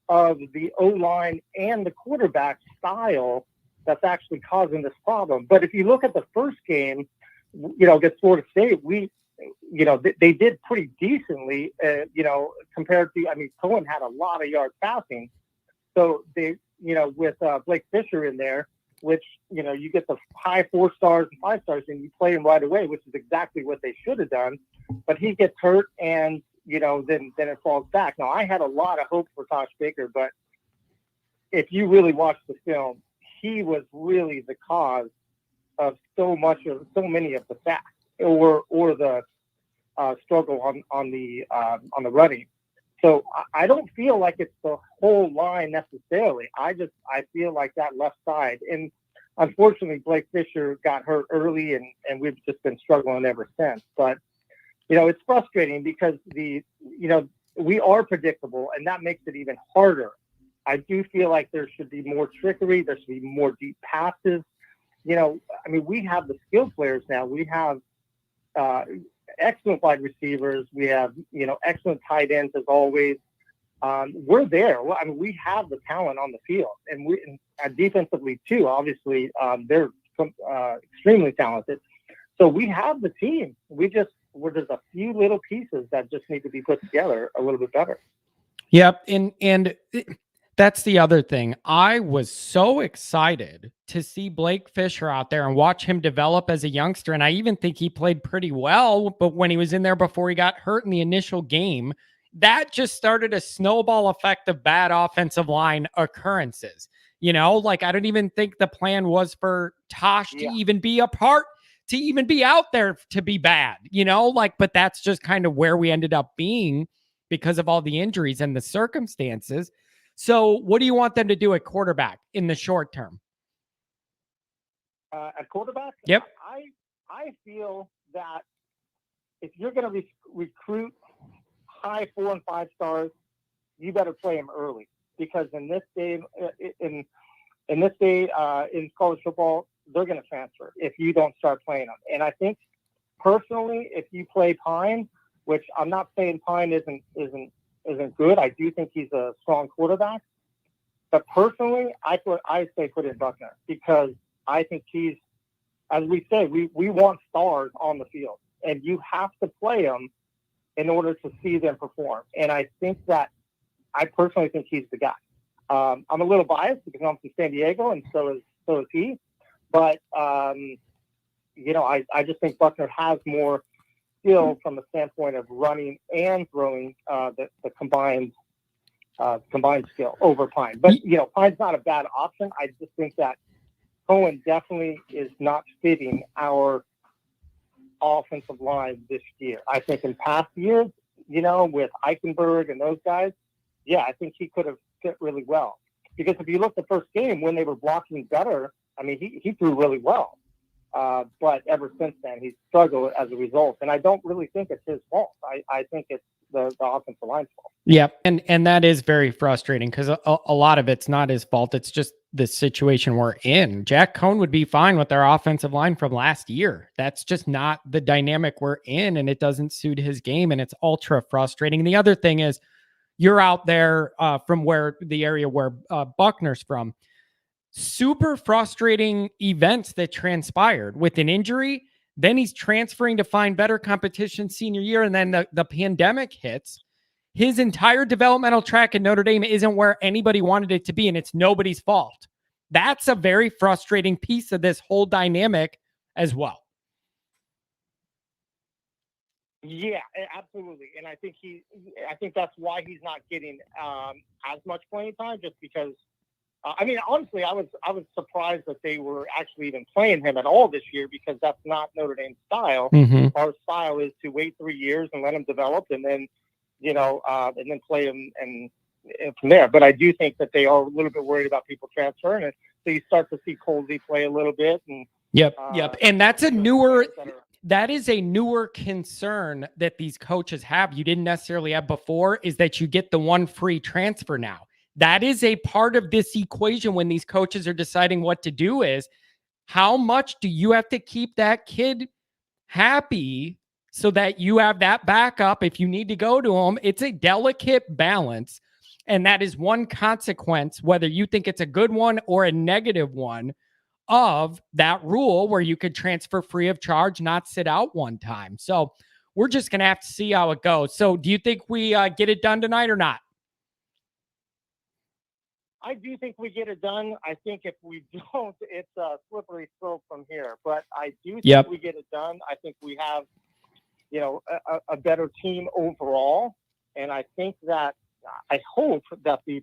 of the O-line and the quarterback style that's actually causing this problem. But if you look at the first game, against Florida State, they did pretty decently, compared to, Cohen had a lot of yards passing. So they, with Blake Fisher in there, which, you get the high 4 stars and 5 stars and you play him right away, which is exactly what they should have done. But he gets hurt and, then it falls back. Now, I had a lot of hope for Tosh Baker, but if you really watch the film, he was really the cause of so many of the sacks or the struggle on the running. So I don't feel like it's the whole line necessarily. I feel like that left side, and unfortunately Blake Fisher got hurt early and we've just been struggling ever since. But it's frustrating because we are predictable, and that makes it even harder. I do feel like there should be more trickery. There should be more deep passes. We have the skill players now. We have excellent wide receivers. We have, excellent tight ends as always. We're there. We have the talent on the field, and defensively too. Obviously, they're extremely talented. So we have the team. There's a few little pieces that just need to be put together a little bit better.
Yep, and that's the other thing. I was so excited to see Blake Fisher out there and watch him develop as a youngster. And I even think he played pretty well, but when he was in there before he got hurt in the initial game, that just started a snowball effect of bad offensive line occurrences. I don't even think the plan was for Tosh to even be a part, to even be out there to be bad, but that's just kind of where we ended up being because of all the injuries and the circumstances. So what do you want them to do at quarterback in the short term?
At quarterback?
Yep.
I feel that if you're going to recruit high 4 and 5 stars, you better play them early, because in this day in college football, they're going to transfer if you don't start playing them. And I think personally, if you play Pine, which I'm not saying Pine isn't good. I do think he's a strong quarterback. But personally, I say put in Buckner, because I think he's, as we say, we want stars on the field, and you have to play them in order to see them perform. And I personally think he's the guy. I'm a little biased because I'm from San Diego, and so is he. But I just think Buckner has more skill from the standpoint of running and throwing, the combined skill over Pine. But Pine's not a bad option. I just think that Cohen definitely is not fitting our offensive line this year. I think in past years, with Eichenberg and those guys, I think he could have fit really well. Because if you look at the first game when they were blocking better, he threw really well. But ever since then, he's struggled as a result. And I don't really think it's his fault. I think it's the offensive line's fault.
Yeah. And that is very frustrating, because a lot of it's not his fault. It's just the situation we're in. Jack Cohn would be fine with our offensive line from last year. That's just not the dynamic we're in, and it doesn't suit his game, and it's ultra frustrating. And the other thing is, you're out there from the area where Buckner's from. Super frustrating events that transpired with an injury. Then he's transferring to find better competition senior year. And then the pandemic hits. His entire developmental track at Notre Dame isn't where anybody wanted it to be, and it's nobody's fault. That's a very frustrating piece of this whole dynamic as well.
Yeah, absolutely. And I think that's why he's not getting as much playing time, just because honestly, I was surprised that they were actually even playing him at all this year, because that's not Notre Dame's style.
Mm-hmm.
Our style is to wait 3 years and let him develop, and then and then play them and from there. But I do think that they are a little bit worried about people transferring it. So you start to see Colsey play a little bit. And
Yep. And that is a newer concern that these coaches have. You didn't necessarily have before, is that you get the one free transfer now. That is a part of this equation when these coaches are deciding what to do, is how much do you have to keep that kid happy so that you have that backup if you need to go to them. It's a delicate balance. And that is one consequence, whether you think it's a good one or a negative one, of that rule where you could transfer free of charge, not sit out one time. So we're just going to have to see how it goes. So do you think we get it done tonight or not?
I do think we get it done. I think if we don't, it's a slippery slope from here. But I do think we get it done. I think we have, a better team overall. And I think that, I hope that the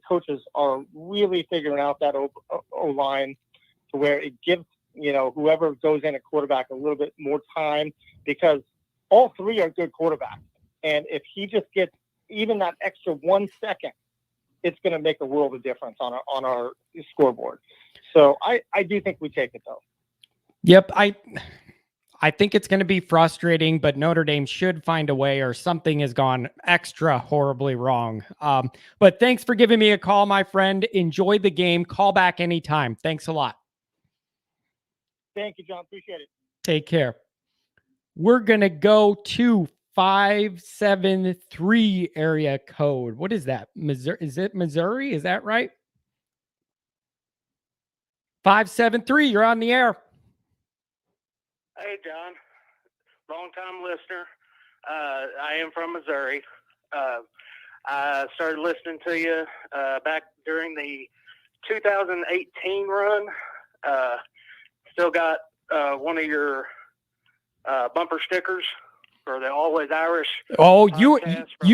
coaches are really figuring out that O-line to where it gives, whoever goes in at quarterback a little bit more time, because all three are good quarterbacks. And if he just gets even that extra 1 second, it's going to make a world of difference on our scoreboard. So I do think we take it, though.
Yep. I think it's going to be frustrating, but Notre Dame should find a way, or something has gone extra horribly wrong. But thanks for giving me a call, my friend. Enjoy the game. Call back anytime. Thanks a lot.
Thank you, John. Appreciate it.
Take care. We're going to go to 573 area code. What is that? Missouri? Is it Missouri? Is that right? 573, you're on the air.
Hey, John. Long-time listener. I am from Missouri. I started listening to you back during the 2018 run. Still got one of your bumper stickers for the Always Irish.
Oh, you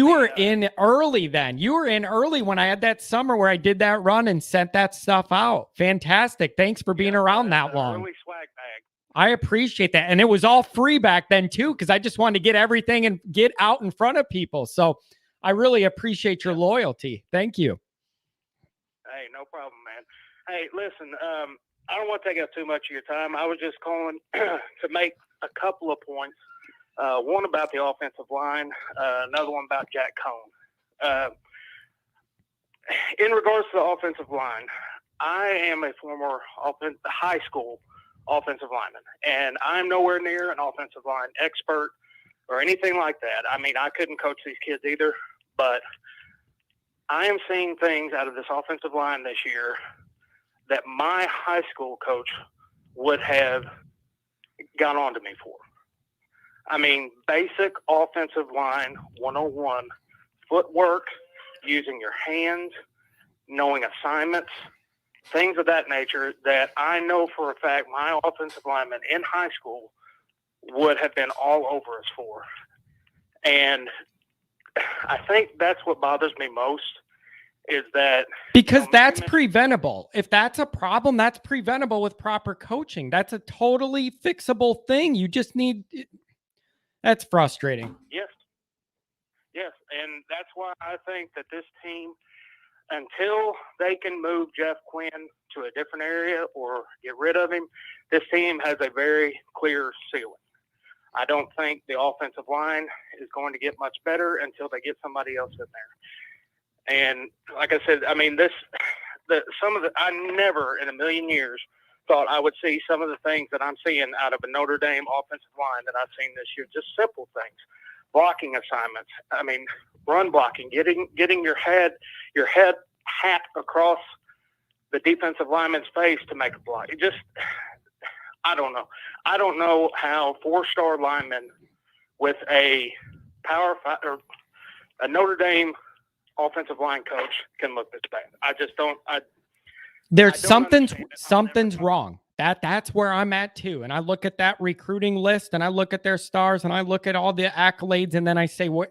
were in early then. You were in early when I had that summer where I did that run and sent that stuff out. Fantastic. Thanks for being around that long.
Early swag bag.
I appreciate that. And it was all free back then too, because I just wanted to get everything and get out in front of people. So I really appreciate your loyalty. Thank you.
Hey, no problem, man. Hey, listen, I don't want to take up too much of your time. I was just calling to make a couple of points. One about the offensive line, another one about Jack Cohn. In regards to the offensive line, I am a former high school offensive lineman, and I'm nowhere near an offensive line expert or anything like that. I mean, I couldn't coach these kids either, but I am seeing things out of this offensive line this year that my high school coach would have gone on to me for. I mean, basic offensive line 101, footwork, using your hands, knowing assignments, things of that nature that I know for a fact my offensive lineman in high school would have been all over us for. And I think that's what bothers me most, is that
because that's preventable. If that's a problem, that's preventable with proper coaching. That's a totally fixable thing. You just need. That's frustrating.
Yes, and that's why I think that this team, until they can move Jeff Quinn to a different area or get rid of him, this team has a very clear ceiling. I don't think the offensive line is going to get much better until they get somebody else in there. And like I said, I mean, I never in a million years thought I would see some of the things that I'm seeing out of a Notre Dame offensive line that I've seen this year. Just simple things, blocking assignments. I mean, run blocking, getting your head hat across the defensive lineman's face to make a block. It just, I don't know. I don't know how 4-star linemen with a Notre Dame offensive line coach can look this bad. I just don't.
Something's wrong. That's where I'm at too. And I look at that recruiting list and I look at their stars and I look at all the accolades and then I say, well,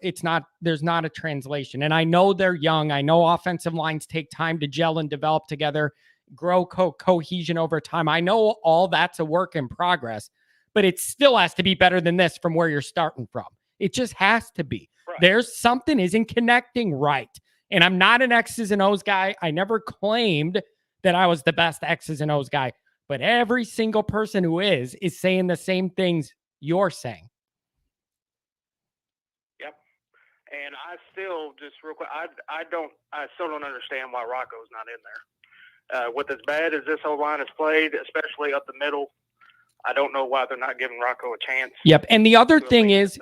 there's not a translation. And I know they're young. I know offensive lines take time to gel and develop together, grow cohesion over time. I know all that's a work in progress, but it still has to be better than this from where you're starting from. It just has to be. There's something isn't connecting right. And I'm not an X's and O's guy. I never claimed that I was the best X's and O's guy. But every single person who is saying the same things you're saying.
Yep. And I still, just real quick, I still don't understand why Rocco's not in there. With as bad as this whole line has played, especially up the middle, I don't know why they're not giving Rocco a chance.
Yep. And the other thing is,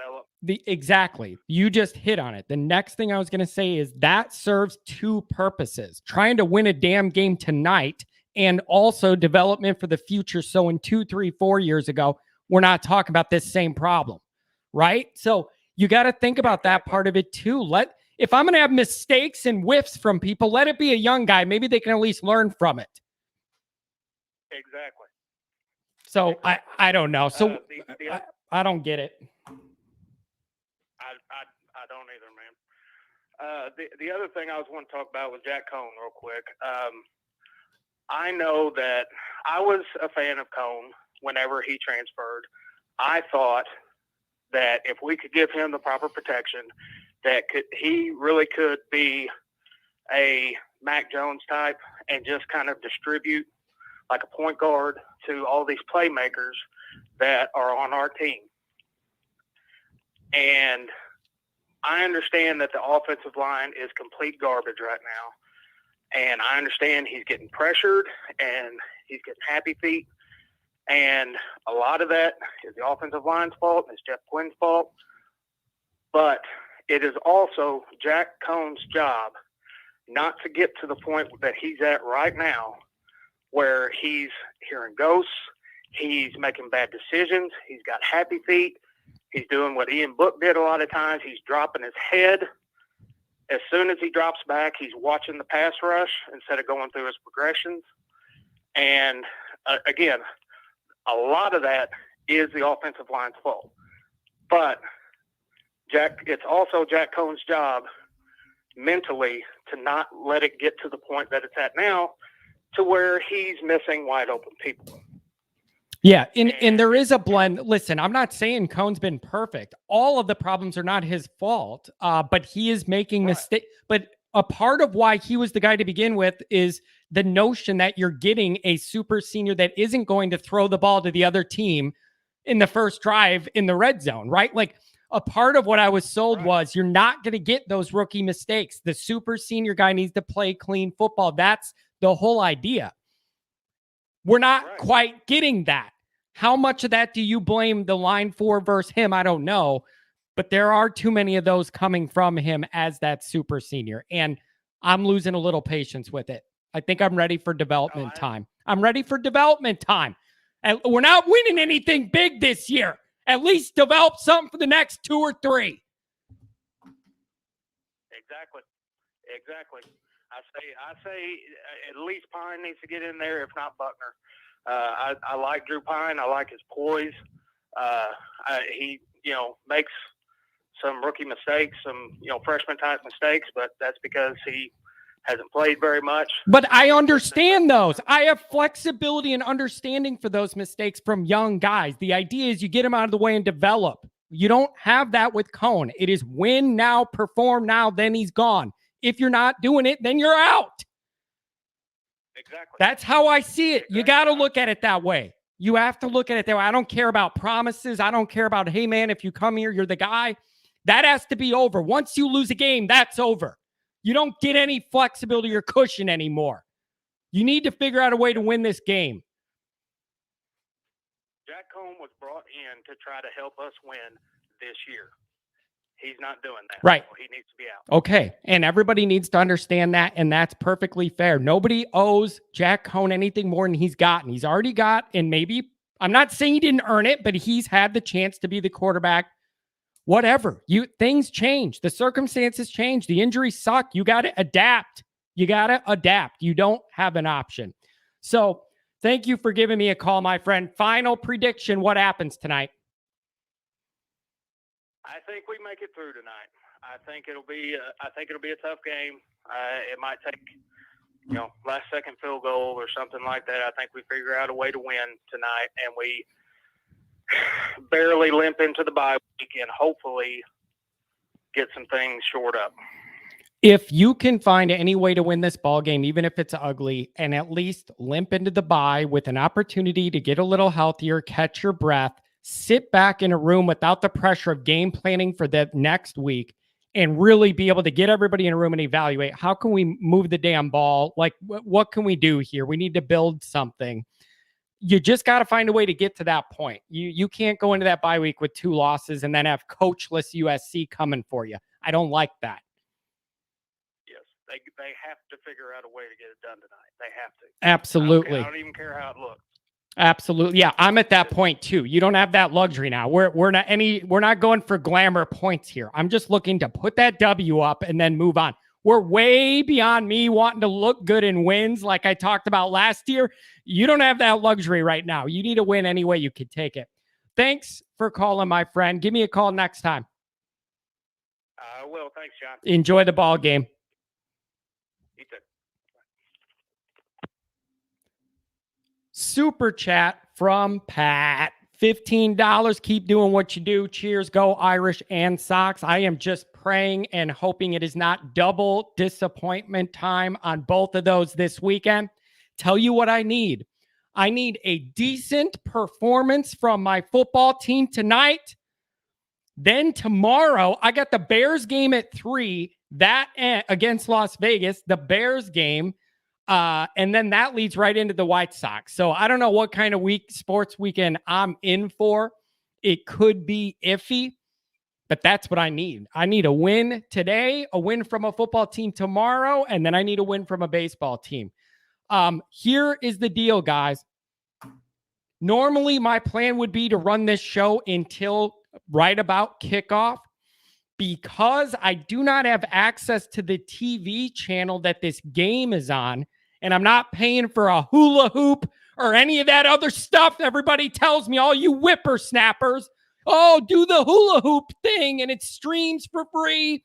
exactly, you just hit on it. The next thing I was going to say is that serves two purposes: trying to win a damn game tonight, and also development for the future. So in 2, 3, 4 years ago, we're not talking about this same problem, right? So you got to think about that part of it too. If I'm going to have mistakes and whiffs from people, let it be a young guy. Maybe they can at least learn from it.
Exactly.
So I don't know. So I don't get it.
I don't either, man. The other thing I was want to talk about was Jack Cohn real quick. I know that I was a fan of Cohn whenever he transferred. I thought that if we could give him the proper protection, he really could be a Mac Jones type and just kind of distribute like a point guard to all these playmakers that are on our team. And I understand that the offensive line is complete garbage right now. And I understand he's getting pressured and he's getting happy feet. And a lot of that is the offensive line's fault. It's Jeff Quinn's fault. But it is also Jack Cohn's job not to get to the point that he's at right now, where he's hearing ghosts, he's making bad decisions, he's got happy feet, he's doing what Ian Book did a lot of times, he's dropping his head. As soon as he drops back, he's watching the pass rush instead of going through his progressions. And again, a lot of that is the offensive line's fault. But it's also Jack Cohn's job mentally to not let it get to the point that it's at now, to where he's missing wide open people.
Yeah, and there is a blend. Listen, I'm not saying Cohn's been perfect. All of the problems are not his fault, but he is making mistakes. But a part of why he was the guy to begin with is the notion that you're getting a super senior that isn't going to throw the ball to the other team in the first drive in the red zone, right? Like, a part of what I was sold was you're not going to get those rookie mistakes. The super senior guy needs to play clean football. That's the whole idea. We're not quite getting that. How much of that do you blame the line for versus him? I don't know, but there are too many of those coming from him as that super senior, and I'm losing a little patience with it. I think I'm ready for development time. I'm ready for development time. And we're not winning anything big this year. At least develop something for the next 2 or 3.
Exactly. I say at least Pine needs to get in there, if not Buckner. I like Drew Pine. I like his poise. He makes some rookie mistakes, some freshman type mistakes, but that's because he hasn't played very much.
But I understand those. I have flexibility and understanding for those mistakes from young guys. The idea is you get them out of the way and develop. You don't have that with Cohn. It is win now, perform now, then he's gone. If you're not doing it, then you're out.
Exactly.
That's how I see it. You got to look at it that way. You have to look at it that way. I don't care about promises. I don't care about, hey, man, if you come here, you're the guy. That has to be over. Once you lose a game, that's over. You don't get any flexibility or cushion anymore. You need to figure out a way to win this game.
Jack Cohn was brought in to try to help us win this year. He's not doing that.
Right.
So he needs to be out.
Okay. And everybody needs to understand that, and that's perfectly fair. Nobody owes Jack Cohn anything more than he's gotten. He's already got, and maybe, I'm not saying he didn't earn it, but he's had the chance to be the quarterback. Whatever. Things change. The circumstances change. The injuries suck. You got to adapt. You don't have an option. So thank you for giving me a call, my friend. Final prediction. What happens tonight?
I think we make it through tonight. I think it'll be a tough game. It might take, last second field goal or something like that. I think we figure out a way to win tonight, and we barely limp into the bye week and hopefully get some things shored up.
If you can find any way to win this ball game, even if it's ugly, and at least limp into the bye with an opportunity to get a little healthier, catch your breath, sit back in a room without the pressure of game planning for the next week, and really be able to get everybody in a room and evaluate, how can we move the damn ball? Like, what can we do here? We need to build something. You just got to find a way to get to that point. You can't go into that bye week with 2 losses and then have coachless USC coming for you. I don't like that.
They have to figure out a way to get it done tonight. They have to.
Absolutely.
I don't even care how it looks.
Absolutely. Yeah, I'm at that point too. You don't have that luxury now. We're not going for glamour points here. I'm just looking to put that W up and then move on. We're way beyond me wanting to look good in wins like I talked about last year. You don't have that luxury right now. You need to win any way you can take it. Thanks for calling, my friend. Give me a call next time.
I will. Thanks, John.
Enjoy the ball game.
You too.
Super chat from Pat. $15. Keep doing what you do. Cheers. Go Irish and Sox. I am just praying and hoping it is not double disappointment time on both of those this weekend. Tell you what I need. I need a decent performance from my football team tonight. Then tomorrow, I got the Bears game at 3. That against Las Vegas, the Bears game. And then that leads right into the White Sox. So I don't know what kind of sports weekend I'm in for. It could be iffy, but that's what I need. I need a win today, a win from a football team tomorrow, and then I need a win from a baseball team. Here is the deal, guys. Normally, my plan would be to run this show until right about kickoff. Because I do not have access to the TV channel that this game is on, and I'm not paying for a hula hoop or any of that other stuff everybody tells me, all you whippersnappers, oh, do the hula hoop thing and it streams for free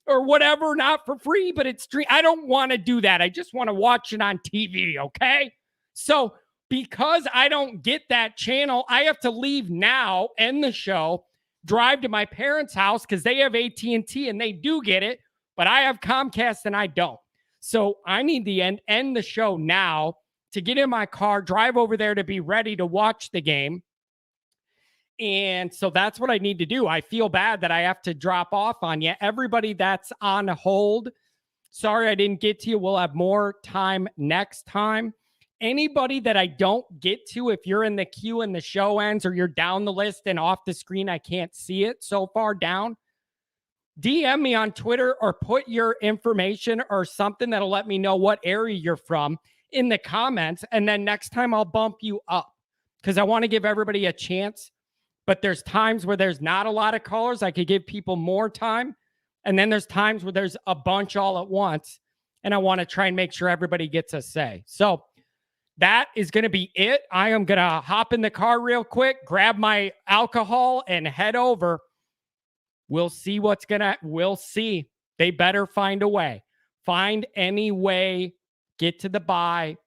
or whatever, not for free, but it's stream. I don't want to do that. I just want to watch it on TV, okay? So because I don't get that channel, I have to leave now, end the show, drive to my parents' house because they have AT&T and they do get it, but I have Comcast and I don't. So I need to end the show now to get in my car, drive over there to be ready to watch the game. And so that's what I need to do. I feel bad that I have to drop off on you. Everybody that's on hold, sorry I didn't get to you. We'll have more time next time. Anybody that I don't get to, if you're in the queue and the show ends or you're down the list and off the screen, I can't see it so far down, DM me on Twitter or put your information or something that'll let me know what area you're from in the comments. And then next time I'll bump you up because I want to give everybody a chance. But there's times where there's not a lot of callers. I could give people more time. And then there's times where there's a bunch all at once. And I want to try and make sure everybody gets a say. So that is going to be it. I am going to hop in the car real quick, grab my alcohol, and head over. We'll see we'll see. They better find a way. Find any way, get to the bye,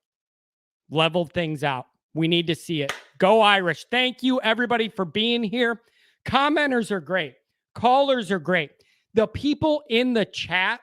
level things out. We need to see it. Go Irish. Thank you, everybody, for being here. Commenters are great. Callers are great. The people in the chat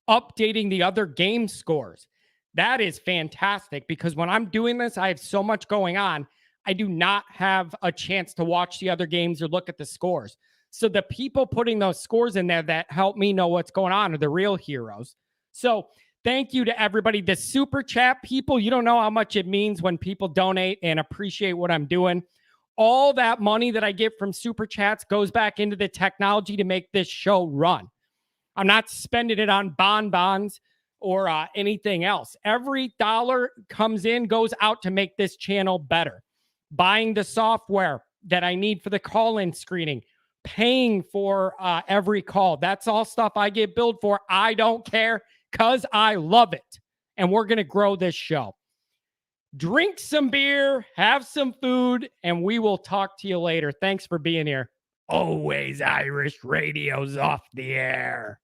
updating the other game scores. That is fantastic because when I'm doing this, I have so much going on. I do not have a chance to watch the other games or look at the scores. So the people putting those scores in there that help me know what's going on are the real heroes. So thank you to everybody. The super chat people, you don't know how much it means when people donate and appreciate what I'm doing. All that money that I get from super chats goes back into the technology to make this show run. I'm not spending it on bonbons or anything else. Every dollar comes in, goes out to make this channel better. Buying the software that I need for the call-in screening, paying for every call. That's all stuff I get billed for. I don't care because I love it. And we're going to grow this show. Drink some beer, have some food, and we will talk to you later. Thanks for being here. Always Irish Radio's off the air.